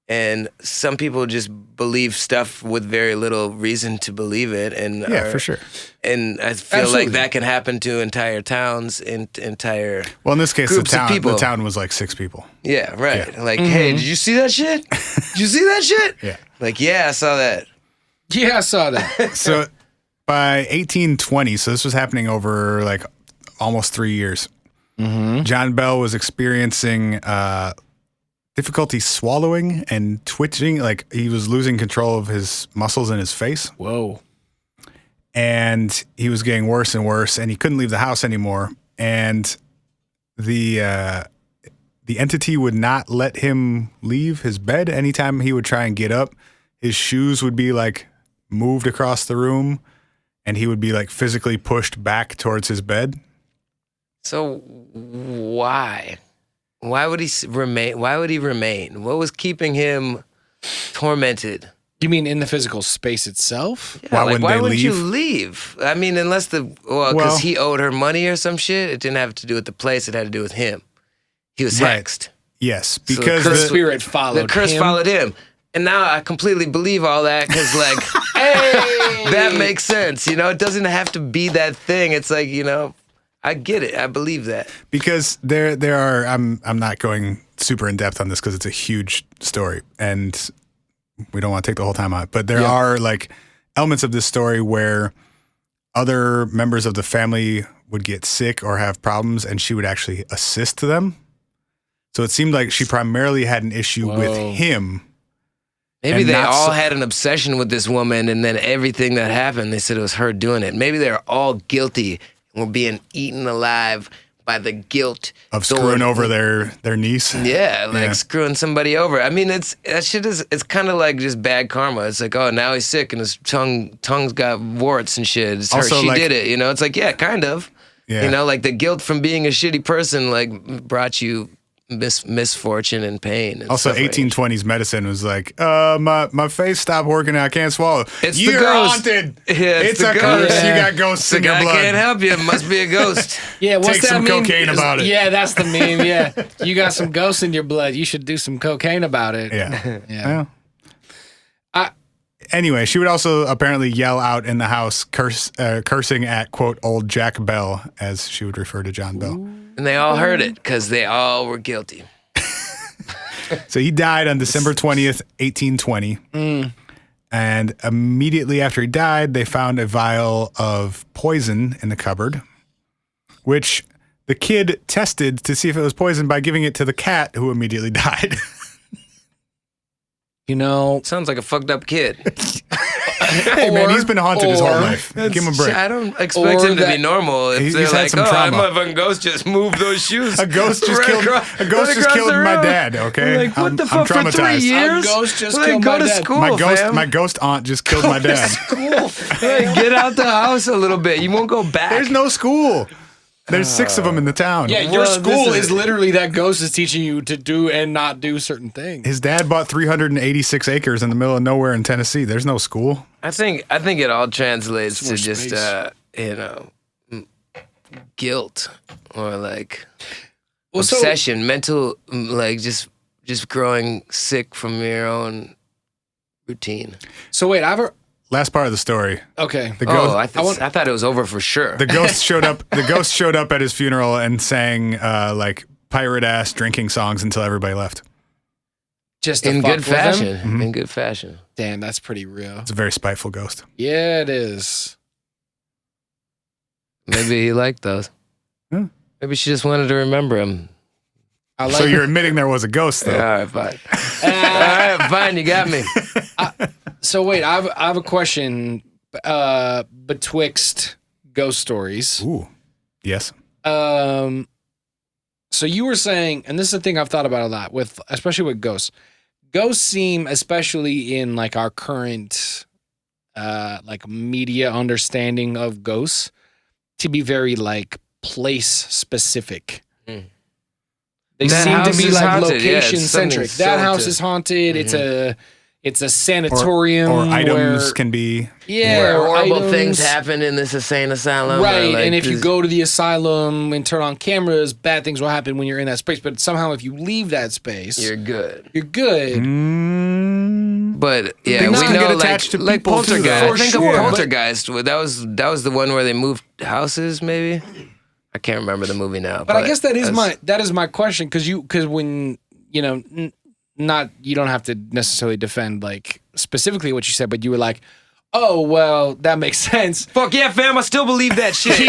And some people just believe stuff with very little reason to believe it, and for sure. And I feel like that can happen to entire towns, entire. Well, in this case, groups of people. The town was like 6 people. Yeah, right. Yeah. Like, hey, did you see that shit? Did you see that shit? Yeah. Like, yeah, I saw that. Yeah, I saw that. So by 1820, so this was happening over like almost 3 years. John Bell was experiencing difficulty swallowing and twitching, like he was losing control of his muscles in his face. Whoa. And he was getting worse and worse, and he couldn't leave the house anymore. And the entity would not let him leave his bed. Anytime he would try and get up, his shoes would be like moved across the room, and he would be like physically pushed back towards his bed. So why? Why would he remain? Why would he remain? What was keeping him tormented? You mean in the physical space itself? Yeah, why wouldn't you leave? I mean, unless because he owed her money or some shit. It didn't have to do with the place. It had to do with him. He was hexed. Yes, because the spirit followed him. The curse followed him. And now I completely believe all that because, like, hey, that makes sense. You know, it doesn't have to be that thing. It's like, you know, I get it. I believe that. Because there are, I'm not going super in depth on this because it's a huge story and we don't want to take the whole time on it. But there are like elements of this story where other members of the family would get sick or have problems and she would actually assist them. So it seemed like she primarily had an issue with him. Maybe they all had an obsession with this woman, and then everything that happened, they said it was her doing it. Maybe they're all guilty and were being eaten alive by the guilt of screwing over their niece. Yeah, like screwing somebody over. I mean, it's kind of like just bad karma. It's like, oh, now he's sick and his tongue's got warts and shit. It's also, her, she like, did it. You know, it's like, yeah, kind of. Yeah. You know, like the guilt from being a shitty person like brought you misfortune and pain. And also, 1820s medicine was like, my face stopped working. I can't swallow. You're haunted. Yeah, it's a curse. Yeah. You got ghosts in your blood. I can't help you. It must be a ghost. Yeah, what's Take that some meme? cocaine about it. Yeah, that's the meme. Yeah, you got some ghosts in your blood. You should do some cocaine about it. Yeah. Yeah. Anyway, she would also apparently yell out in the house, cursing at, quote, old Jack Bell, as she would refer to John Bell. And they all heard it because they all were guilty. So he died on December 20th, 1820. And immediately after he died, they found a vial of poison in the cupboard, which the kid tested to see if it was poison by giving it to the cat, who immediately died. You know, sounds like a fucked up kid. Hey, man, he's been haunted his whole life. Give him a break. I don't expect him to be normal. If they're like, oh, that motherfucking ghost just moved those shoes. A ghost just killed my dad, okay? Like, what the fuck, for 3 years? A ghost just killed my dad. School, my ghost aunt just killed my dad. Hey, get out the house a little bit. You won't go back. There's no school. There's 6 of them in the town. Yeah, your school is literally that ghost is teaching you to do and not do certain things. His dad bought 386 acres in the middle of nowhere in Tennessee. There's no school. I think it all translates to just guilt or like obsession, mental, like just growing sick from your own routine. So wait, last part of the story. Okay. The ghost, I thought it was over for sure. The ghost showed up. The ghost showed up at his funeral and sang like pirate ass drinking songs until everybody left. Just in good fashion. Mm-hmm. In good fashion. Damn, that's pretty real. It's a very spiteful ghost. Yeah, it is. Maybe he liked those. Maybe she just wanted to remember him. So you're admitting there was a ghost, though. Yeah, all right, fine. All right, fine. You got me. So wait, I have a question betwixt ghost stories. Ooh, yes. So you were saying, and this is the thing I've thought about a lot with, especially with ghosts. Ghosts seem, especially in like our current, like media understanding of ghosts, to be very like place specific. They seem to be like location centric. That house is haunted. Mm-hmm. It's a sanatorium. Or items can be. Yeah, where horrible things happen in this insane asylum. Right, like, and if you go to the asylum and turn on cameras, bad things will happen when you're in that space. But somehow if you leave that space, you're good. You're good. But yeah, we know like Poltergeist. I think of Poltergeist. That was the one where they moved houses, maybe? I can't remember the movie now. But I guess that is my question, because when, you know, not, you don't have to necessarily defend like specifically what you said, but you were like, oh, well, that makes sense. Fuck yeah, fam, I still believe that shit. He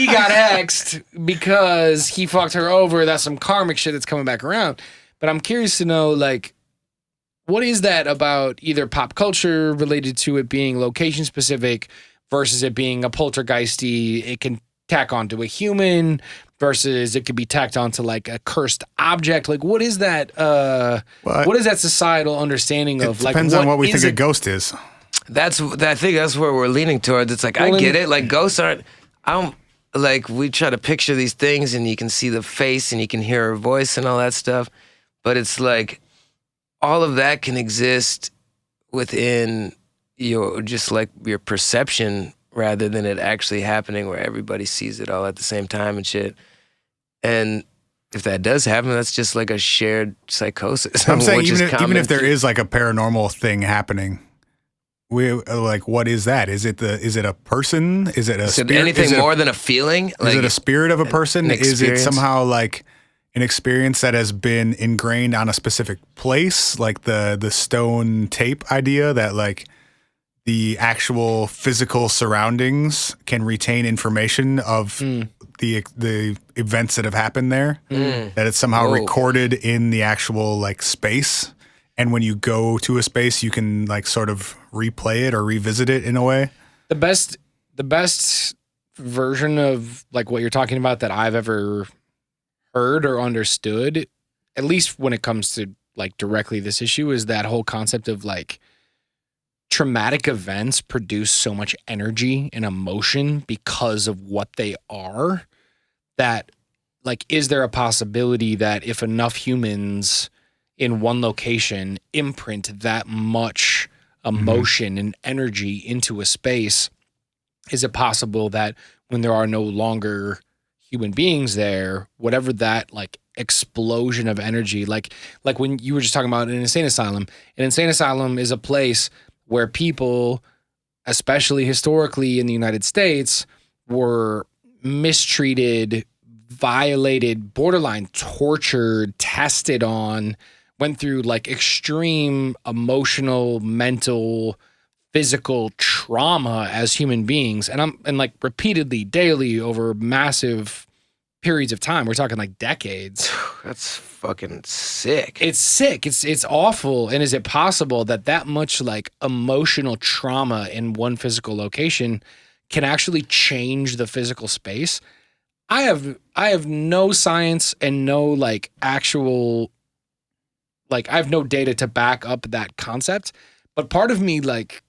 got hexed because he fucked her over. That's some karmic shit that's coming back around. But I'm curious to know, like, what is that about either pop culture related to it being location specific versus it being a poltergeisty? It can tack onto a human versus it could be tacked onto like a cursed object. Like, what is that? What is that societal understanding of? Like, depends on what we think a ghost is. I think that's where we're leaning towards. It's like, I get it. Like, ghosts aren't, like, we try to picture these things and you can see the face and you can hear her voice and all that stuff. But it's like, all of that can exist within your perception rather than it actually happening where everybody sees it all at the same time and shit. And if that does happen, that's just like a shared psychosis. I'm saying even if there is like a paranormal thing happening, we like, what is that? Is it a person? Is it a spirit? Anything more than a feeling? Is it a spirit of a person? Is it somehow like an experience that has been ingrained on a specific place, like the stone tape idea that like the actual physical surroundings can retain information of the events that have happened there, that it's somehow recorded in the actual like space. And when you go to a space, you can like sort of replay it or revisit it in a way. The best version of like what you're talking about that I've ever heard or understood, at least when it comes to like directly this issue, is that whole concept of like traumatic events produce so much energy and emotion because of what they are, that like, is there a possibility that if enough humans in one location imprint that much emotion and energy into a space, is it possible that when there are no longer human beings there, whatever that like explosion of energy, like when you were just talking about an insane asylum is a place where people, especially historically in the United States, were mistreated, violated, borderline tortured, tested on, went through like extreme emotional, mental, physical trauma as human beings. And like repeatedly, daily, over massive periods of time. We're talking like decades. That's fucking sick. It's sick. It's awful. And is it possible that much like emotional trauma in one physical location can actually change the physical space? I have no science and no like actual, like I have no data to back up that concept, but part of me like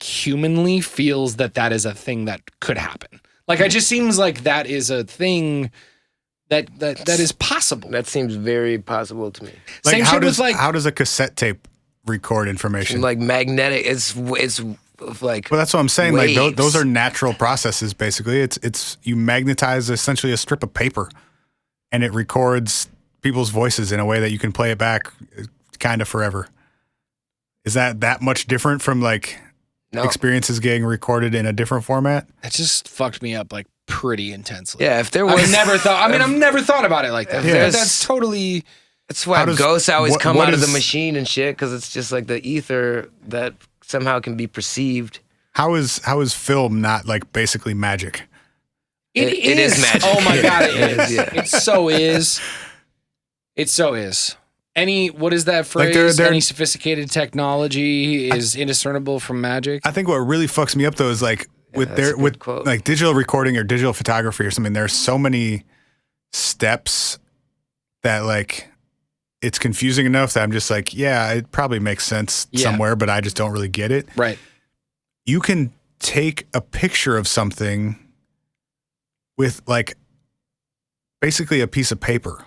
humanly feels that is a thing that could happen. Like, it just seems like that is a thing that is possible. That seems very possible to me. Like, Same shit with like, how does a cassette tape record information? Like magnetic, it's like. Well, that's what I'm saying. Waves. Like those are natural processes. Basically, it's you magnetize essentially a strip of paper, and it records people's voices in a way that you can play it back, kind of forever. Is that much different from like? No. Experiences getting recorded in a different format? It just fucked me up like pretty intensely. Yeah, if there was, I've never thought about it like that. Yeah, that's totally. That's why ghosts always come out of the machine and shit, because it's just like the ether that somehow can be perceived. How is film not like basically magic? It is magic. Oh my god, it is. Yeah. It so is. It so is. What is that phrase? Like any sophisticated technology is indiscernible from magic. I think what really fucks me up though is like with like digital recording or digital photography or something, there's so many steps that like it's confusing enough that I'm just like, yeah, it probably makes sense somewhere, but I just don't really get it. Right. You can take a picture of something with like basically a piece of paper.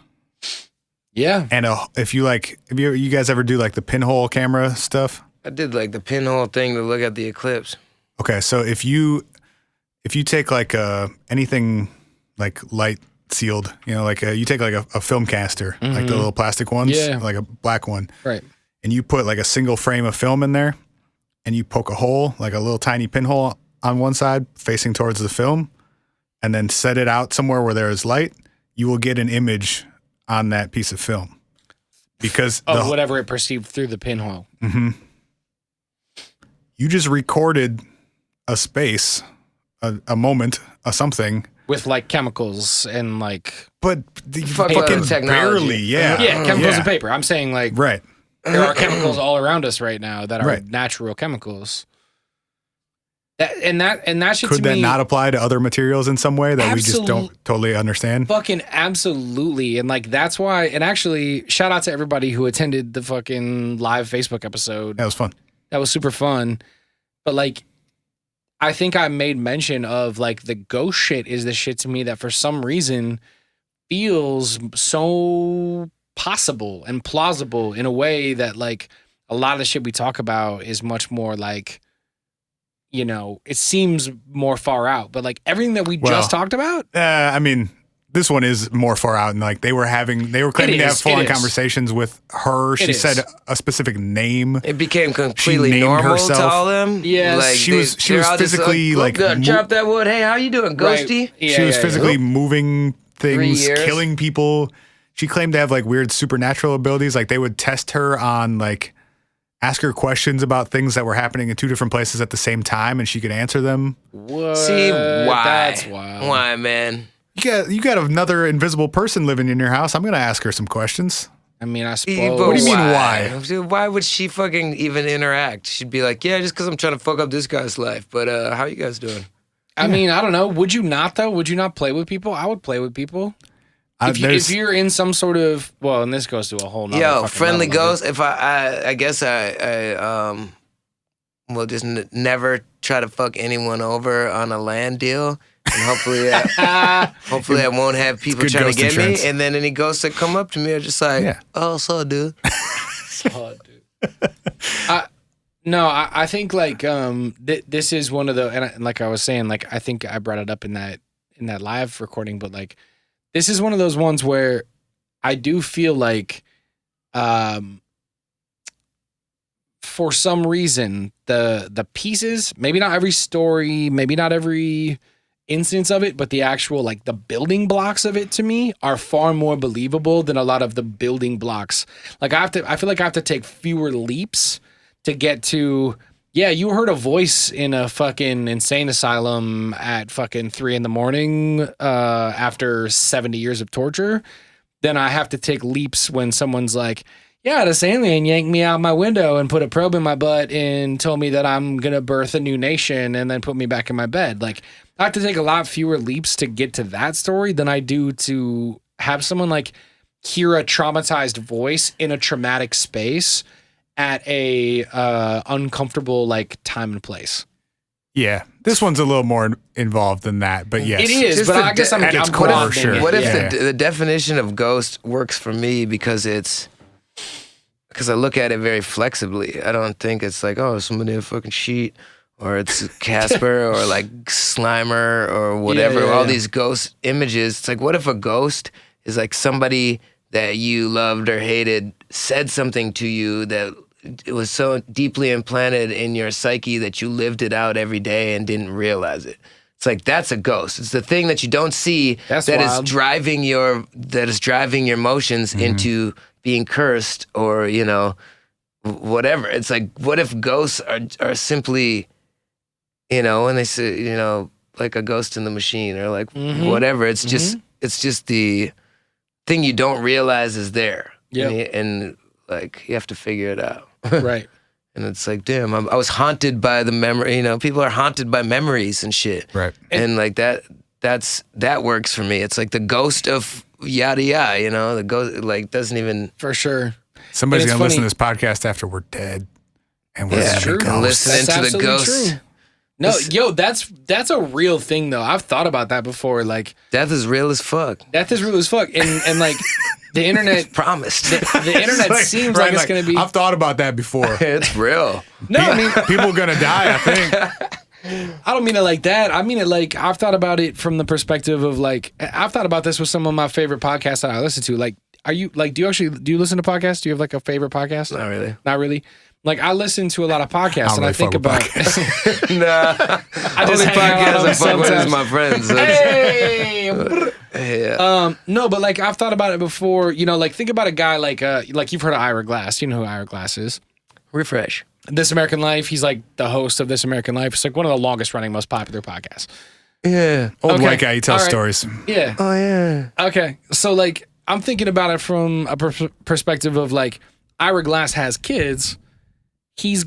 Yeah. And if you guys ever do like the pinhole camera stuff? I did like the pinhole thing to look at the eclipse. Okay, so if you take like anything like light sealed, you know, like you take like a film caster, like the little plastic ones, like a black one. Right. And you put like a single frame of film in there and you poke a hole, like a little tiny pinhole on one side facing towards the film, and then set it out somewhere where there is light, you will get an image on that piece of film because of whatever it perceived through the pinhole. Mm-hmm. you just recorded a space, a moment, a something. With like chemicals and like. But the fucking barely, yeah. Yeah, chemicals and paper. I'm saying like. Right. There are chemicals all around us right now that are natural chemicals. That shit Could to that me, not apply to other materials in some way that we just don't totally understand? Fucking absolutely. And like that's why, and actually shout out to everybody who attended the fucking live Facebook episode. That was fun. That was super fun. But like I think I made mention of like the ghost shit is the shit to me that for some reason feels so possible and plausible in a way that like a lot of the shit we talk about is much more like, you know, it seems more far out, but like everything that we just talked about. I mean, this one is more far out, and like they were claiming to have full-on conversations with her. She said a specific name. It became completely normal herself. to all them. Yeah, like she was physically like chop that wood. Hey, how you doing, Ghosty? Right. Yeah, she was physically moving things, 3 years. killing people. She claimed to have like weird supernatural abilities. Like they would test her on like ask her questions about things that were happening in 2 different places at the same time, and she could answer them. What? See why? That's wild. Why, man? You got another invisible person living in your house. I'm gonna ask her some questions. I mean, I suppose. What do you mean, why? Why would she fucking even interact? She'd be like, yeah, just because I'm trying to fuck up this guy's life. But how you guys doing? I mean, I don't know. Would you not, though? Would you not play with people? I would play with people. If you're in some sort of, well, and this goes to a whole nother friendly level, ghost. If I guess I will just never try to fuck anyone over on a land deal. And hopefully I won't have people trying to get me. And then any ghosts that come up to me are just like, oh, so dude. No, I think like this is one of the, and like I was saying, like I think I brought it up in that live recording, but like this is one of those ones where I do feel like for some reason the pieces, maybe not every story, maybe not every instance of it, but the actual like the building blocks of it to me are far more believable than a lot of the building blocks. Like I feel like I have to take fewer leaps to get to, yeah, you heard a voice in a fucking insane asylum at fucking 3 a.m. After 70 years of torture. Then I have to take leaps when someone's like, yeah, this alien yanked me out my window and put a probe in my butt and told me that I'm going to birth a new nation and then put me back in my bed. Like, I have to take a lot fewer leaps to get to that story than I do to have someone like hear a traumatized voice in a traumatic space at a uncomfortable like time and place. Yeah, this one's a little more involved than that, but yes. It is, Just but I guess I'm core, sure. What if the definition of ghost works for me because I look at it very flexibly. I don't think it's like, oh, somebody in a fucking sheet, or it's Casper, or like Slimer, or whatever. All these ghost images. It's like, what if a ghost is like somebody that you loved or hated said something to you that it was so deeply implanted in your psyche that you lived it out every day and didn't realize it. It's like, that's a ghost. It's the thing that you don't see that is driving your emotions into being cursed or, you know, whatever. It's like, what if ghosts are simply, you know, when they say, you know, like a ghost in the machine or like whatever. It's just the thing you don't realize is there. Yeah. And like, you have to figure it out. Right. And it's like, damn, I was haunted by the memory. You know, people are haunted by memories and shit. Right. And like that works for me. It's like the ghost of yada yada, you know, the ghost like doesn't even. For sure. Somebody's going to listen to this podcast after we're dead. And we're true. Listening to the ghost. True. No, that's a real thing though. I've thought about that before. Like death is real as fuck. And like the internet promised. The internet like, seems like it's gonna be. I've thought about that before. It's real. No, I mean people are gonna die. I think. I don't mean it like that. I mean it like I've thought about it from the perspective of like I've thought about this with some of my favorite podcasts that I listen to. Like, are you like do you listen to podcasts? Do you have like a favorite podcast? Not really. Not really. Like I listen to a lot of podcasts and I think about nah. I just podcasts I fuck with is my friends. Hey. Yeah. No, but like I've thought about it before. You know, like think about a guy like you've heard of Ira Glass. You know who Ira Glass is? Refresh. This American Life. He's like the host of This American Life. It's like one of the longest running, most popular podcasts. Yeah. Old white guy, he tells stories. Yeah. Oh, yeah. Okay. So, like, I'm thinking about it from a perspective of, like, Ira Glass has kids. He's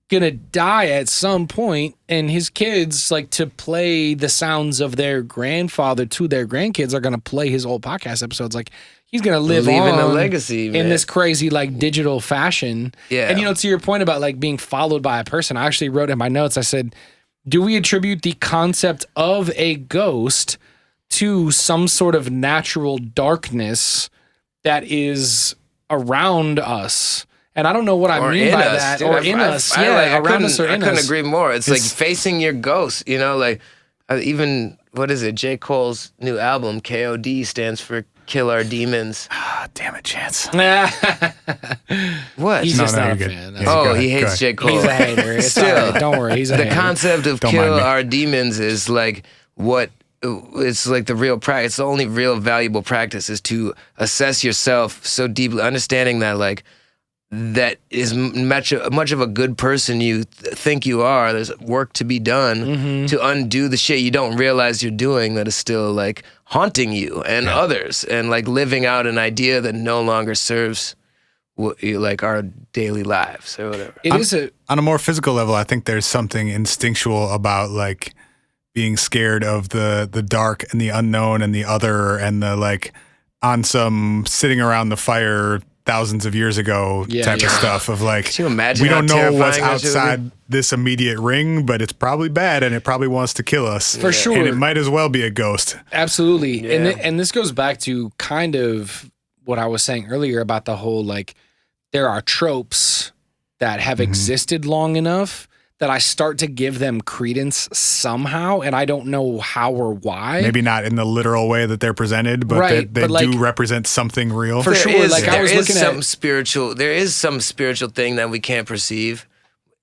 going to die at some point, and his kids, like, to play the sounds of their grandfather to their grandkids are going to play his old podcast episodes. Like, he's going to live Leaving on a legacy, man. in this crazy, like, digital fashion. Yeah. And, you know, to your point about, like, being followed by a person, I actually wrote in my notes, I said, do we attribute the concept of a ghost to some sort of natural darkness that is around us? And I don't know what I mean by that. Dude, Or in us. Yeah, around us or in us. I couldn't agree more. It's like facing your ghost, you know, like even, what is it? J. Cole's new album, KOD, stands for Kill Our Demons. Ah, damn it, Chance. What? He's just not a good. fan. Yeah, He hates J. Cole. He's a hater. It's all right. Don't worry. He's a hater. The concept of Don't kill mind me. our demons is like what it's like the real practice. The only real valuable practice is to assess yourself so deeply, understanding that like that is much of a good person you think you are. There's work to be done to undo the shit you don't realize you're doing that is still like haunting you and others, and like living out an idea that no longer serves like our daily lives or whatever. On a more physical level, I think there's something instinctual about like being scared of the dark and the unknown and the other and the like on some sitting around the fire thousands of years ago type of stuff of like, Can you imagine we don't how know what's terrifying that shit would outside this immediate ring, but it's probably bad and it probably wants to kill us. For sure. And it might as well be a ghost. Absolutely. Yeah. And this goes back to kind of what I was saying earlier about the whole, like, there are tropes that have existed long enough that I start to give them credence somehow, and I don't know how or why. Maybe not in the literal way that they're presented, but Right, they but like- do represent something real. For sure. Like, I was looking at- there is some spiritual thing that we can't perceive.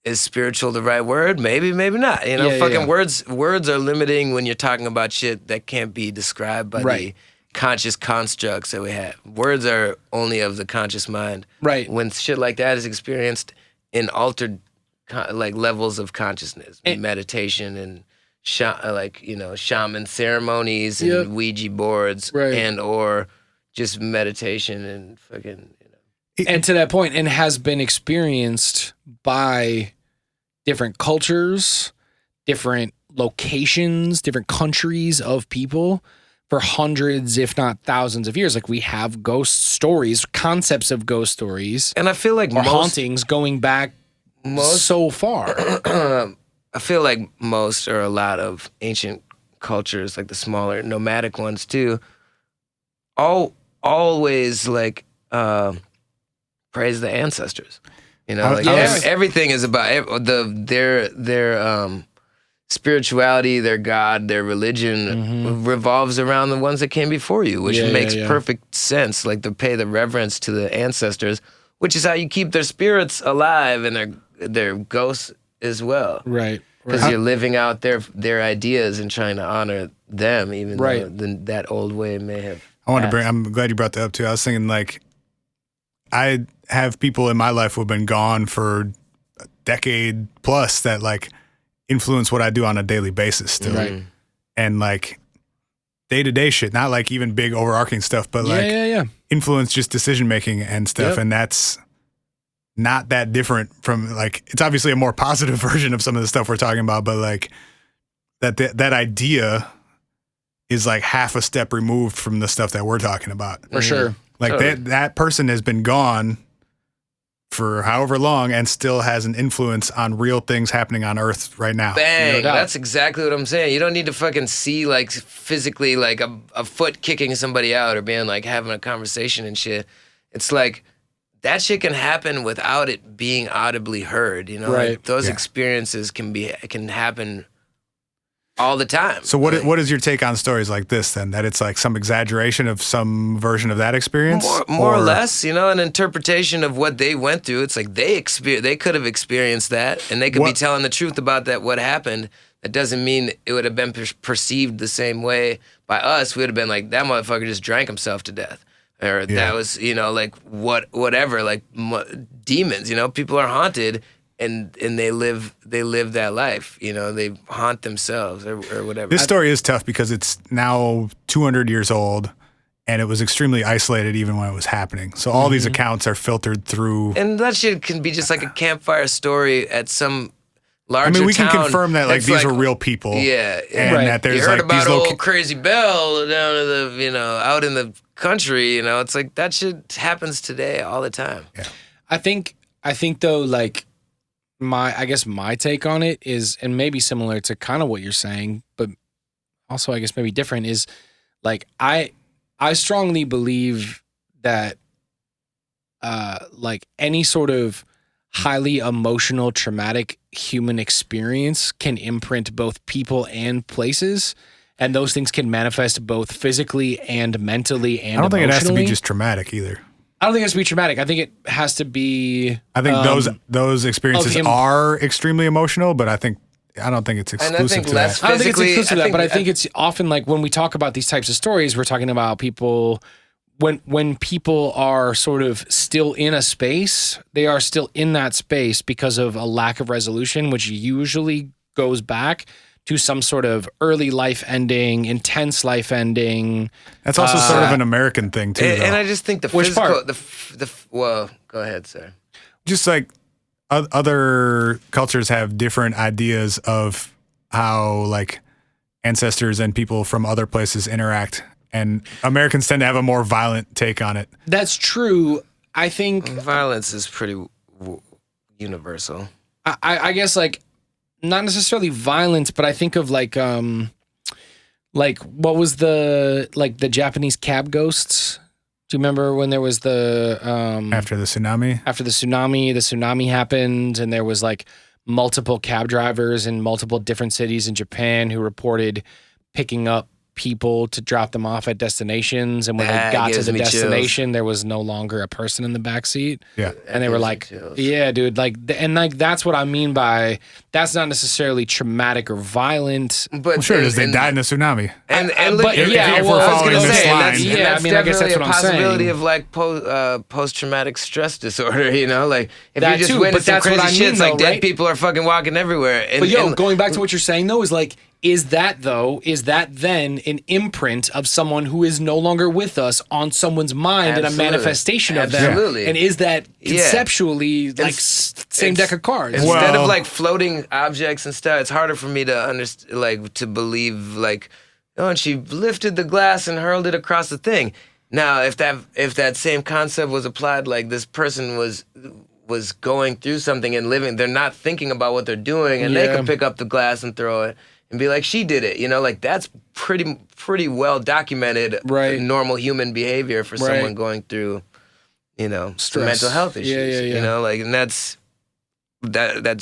Is spiritual the right word? Maybe, maybe not. You know, Yeah. words are limiting when you're talking about shit that can't be described by the conscious constructs that we have. Words are only of the conscious mind. Right. When shit like that is experienced in altered like levels of consciousness, meditation and shaman ceremonies and Ouija boards and or just meditation and fucking, And to that point, and has been experienced by different cultures, different locations, different countries of people for hundreds, if not thousands of years. Like, we have ghost stories, concepts of ghost stories, And I feel like or hauntings going back so far. I feel like most or a lot of ancient cultures, like the smaller nomadic ones too, always like praise the ancestors. You know, like everything is about their spirituality, their God, their religion revolves around the ones that came before you, which makes perfect sense. Like to pay the reverence to the ancestors, which is how you keep their spirits alive and their ghosts as well. Right. Because you're living out their ideas and trying to honor them, even though that old way may have. I'm glad you brought that up too. I was thinking like, I have people in my life who have been gone for a decade plus that like influence what I do on a daily basis still. Right. And like day-to-day shit, not like even big overarching stuff, but influence just decision making and stuff. Yep. And that's not that different from like, it's obviously a more positive version of some of the stuff we're talking about, but like that idea is like half a step removed from the stuff that we're talking about. For sure. Like that person has been gone for however long and still has an influence on real things happening on Earth right now. Bang! That's exactly what I'm saying. You don't need to fucking see like physically like a foot kicking somebody out or being like having a conversation and shit. It's like that shit can happen without it being audibly heard. You know, like those experiences can happen all the time. So what is your take on stories like this then? That it's like some exaggeration of some version of that experience? More or less, you know, an interpretation of what they went through. It's like they could have experienced that and they could be telling the truth about that, what happened. That doesn't mean it would have been perceived the same way by us. We would have been like, that motherfucker just drank himself to death. Or that was, you know, like whatever, like demons, you know, people are haunted and they live that life. You know, they haunt themselves or whatever. This story is tough because it's now 200 years old, and it was extremely isolated even when it was happening. So all these accounts are filtered through. And that shit can be just like a campfire story at some larger we town. can confirm that like these were real people. Yeah, and that there's you heard like about these old Crazy Bell down in the out in the country. You know, it's like that shit happens today all the time. Yeah. I think though, like I guess my take on it is, and maybe similar to kind of what you're saying, but also I guess maybe different, is like I strongly believe that like any sort of highly emotional, traumatic human experience can imprint both people and places, and those things can manifest both physically and mentally and I don't think it has to be emotionally. just traumatic either. I don't think it has to be traumatic. I think it has to be. I think those experiences are extremely emotional, but I don't think it's exclusive to that. I don't think it's exclusive to that, but I think it's often like when we talk about these types of stories, we're talking about people when people are sort of still in a space, they are still in that space because of a lack of resolution, which usually goes back to some sort of early life ending, intense life ending. That's also sort of an American thing too. And I just think the physical, part? well, go ahead, sir. Just like other cultures have different ideas of how like ancestors and people from other places interact, and Americans tend to have a more violent take on it. That's true. I think violence is pretty universal. I guess like not necessarily violence, but I think of like what was the Japanese cab ghosts? Do you remember when there was the after the tsunami? After the tsunami happened, and there was like multiple cab drivers in multiple different cities in Japan who reported picking up people to drop them off at destinations, and when they got to the destination, there was no longer a person in the backseat. Yeah, and they were like, "Yeah, dude," like, and like that's what I mean by that's not necessarily traumatic or violent. But well, sure, they died in the tsunami. And but if yeah, we're following this line, I mean, I guess that's what I'm saying. Possibility of like post-traumatic stress disorder. You know, like if that you just too, witness some crazy shit, it's like dead right? people are fucking walking everywhere. And, but going back to what you're saying though, is like. Is that then an imprint of someone who is no longer with us on someone's mind and a manifestation of them? Absolutely. And is that conceptually like same deck of cards? Instead of like floating objects and stuff, it's harder for me to understand, like to believe, like, oh, and she lifted the glass and hurled it across the thing. Now, if that same concept was applied, like this person was going through something and living, they're not thinking about what they're doing, and they could pick up the glass and throw it. And be like, she did it, you know, like that's pretty well documented, normal human behavior for someone going through, you know, mental health issues. You know, like, and that's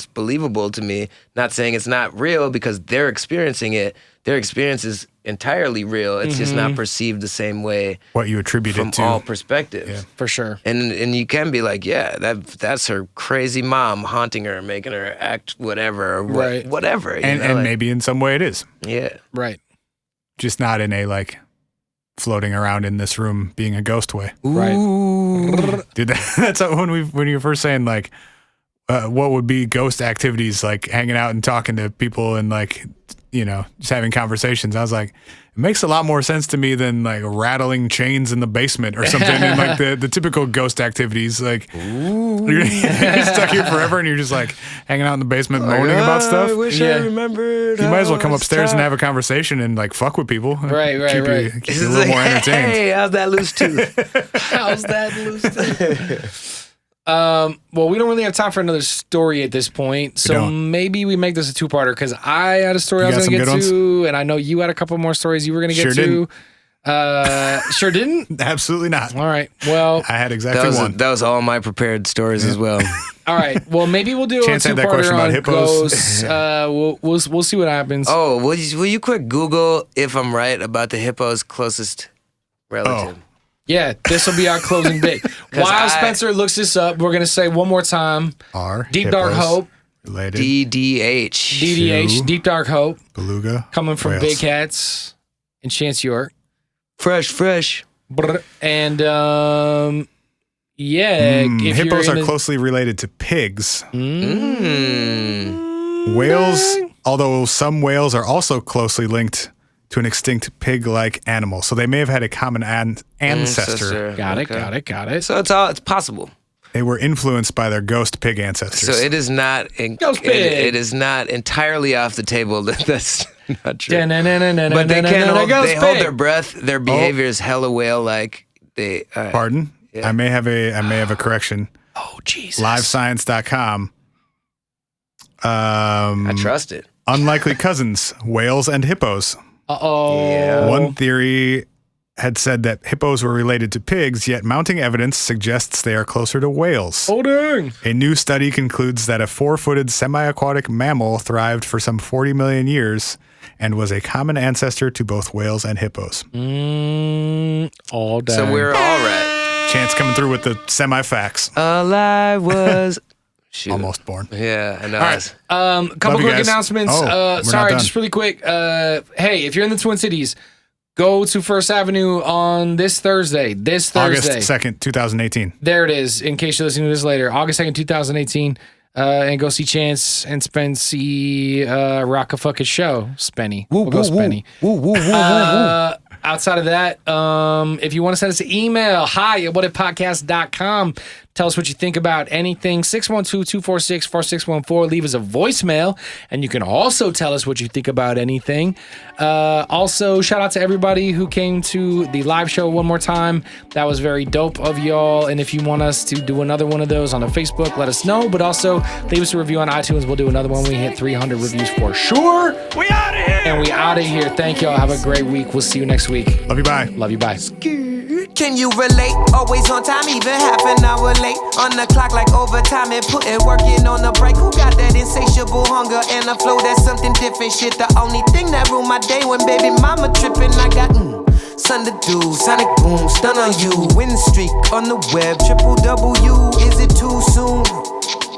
believable to me. Not saying it's not real because they're experiencing it. Their experience is entirely real. It's just not perceived the same way. What you attribute it to. From all perspectives. Yeah, for sure. And you can be like, yeah, that's her crazy mom haunting her, making her act whatever, or whatever. And like, maybe in some way it is. Yeah. Right. Just not in a like floating around in this room being a ghost way. Right. Dude, that's when you were first saying like, what would be ghost activities, like hanging out and talking to people and like, you know, just having conversations. I was like, it makes a lot more sense to me than like rattling chains in the basement or something. And like the typical ghost activities, like you're stuck here forever and you're just like hanging out in the basement moaning about stuff. I wish I remembered. You might as well come upstairs and have a conversation and like fuck with people. Right. Keep you a little more entertained. Hey, how's that loose tooth? How's that loose tooth? Well, we don't really have time for another story at this point, so maybe we make this a two-parter because I had a story I was going to get to, and I know you had a couple more stories you were going to get to. Sure didn't? Absolutely not. All right. Well, I had exactly one. That was all my prepared stories as well. All right. Well, maybe we'll do Chance a had that question two-parter about on hippos. ghosts. We'll see what happens. Oh, will you quick Google if I'm right about the hippo's closest relative? Oh. Yeah, this will be our closing bit. While Spencer looks this up, we're going to say one more time. Deep Dark Hope. Related. DDH. Deep Dark Hope. Beluga. Coming from whales. Big Hats and Chance York. Fresh. And Yeah. If Hippos you're are closely related to pigs. Whales, although some whales are also closely linked to an extinct pig-like animal. So they may have had a common ancestor. Got it. So it's possible. They were influenced by their ghost pig ancestors. So it is not it is not entirely off the table that that's not true. But they they hold their breath. Their behavior is hella whale-like. Pardon? Yeah. I may have a correction. Oh, Jesus. Livescience.com. I trust it. Unlikely cousins, whales and hippos. Uh-oh. Yeah. One theory had said that hippos were related to pigs, yet mounting evidence suggests they are closer to whales. Oh, dang. A new study concludes that a 4-footed semi-aquatic mammal thrived for some 40 million years and was a common ancestor to both whales and hippos. All day. So we're all right. Chance coming through with the semi-facts. All I was... Almost born. Yeah, I know. All right. Couple quick announcements. Sorry, just really quick. Hey, if you're in the Twin Cities, go to First Avenue on this Thursday. August 2nd, 2018. There it is, in case you're listening to this later. August 2nd, 2018. And go see Chance and Spency rock a fucking show. Spenny. We'll go Spenny. Outside of that, if you want to send us an email, hi@whatifpodcast.com. Tell us what you think about anything. 612-246-4614. Leave us a voicemail, and you can also tell us what you think about anything. Also, shout out to everybody who came to the live show one more time. That was very dope of y'all. And if you want us to do another one of those on the Facebook, let us know. But also, leave us a review on iTunes. We'll do another one when we hit 300 reviews for sure. We out of here. And we out of here. Thank y'all. Have a great week. We'll see you next week. Love you. Bye. Love you. Bye. Can you relate? Always on time, even half an hour late. On the clock like overtime and putting work in on the break. Who got that insatiable hunger and a flow that's something different? Shit, the only thing that ruined my day when baby mama tripping. I got son to do, sonic boom, stun on you. Win streak on the web, triple W. Is it too soon?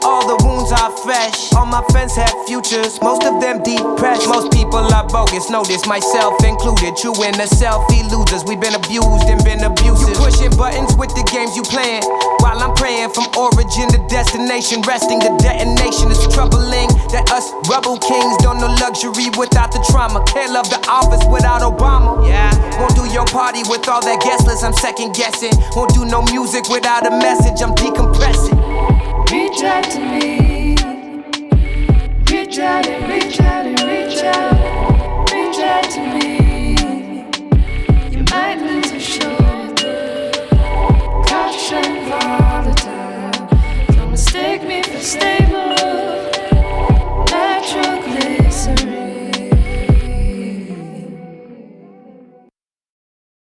All the wounds are fresh. All my friends have futures, most of them depressed. Most people are bogus, notice myself included. True in the selfie losers, we've been abused and been abusive. You pushing buttons with the games you playing, while I'm praying from origin to destination. Resting the detonation is troubling that us rebel kings don't know luxury without the trauma. Can't love the office without Obama. Yeah, won't do your party with all that guest list, I'm second guessing. Won't do no music without a message, I'm decompressing.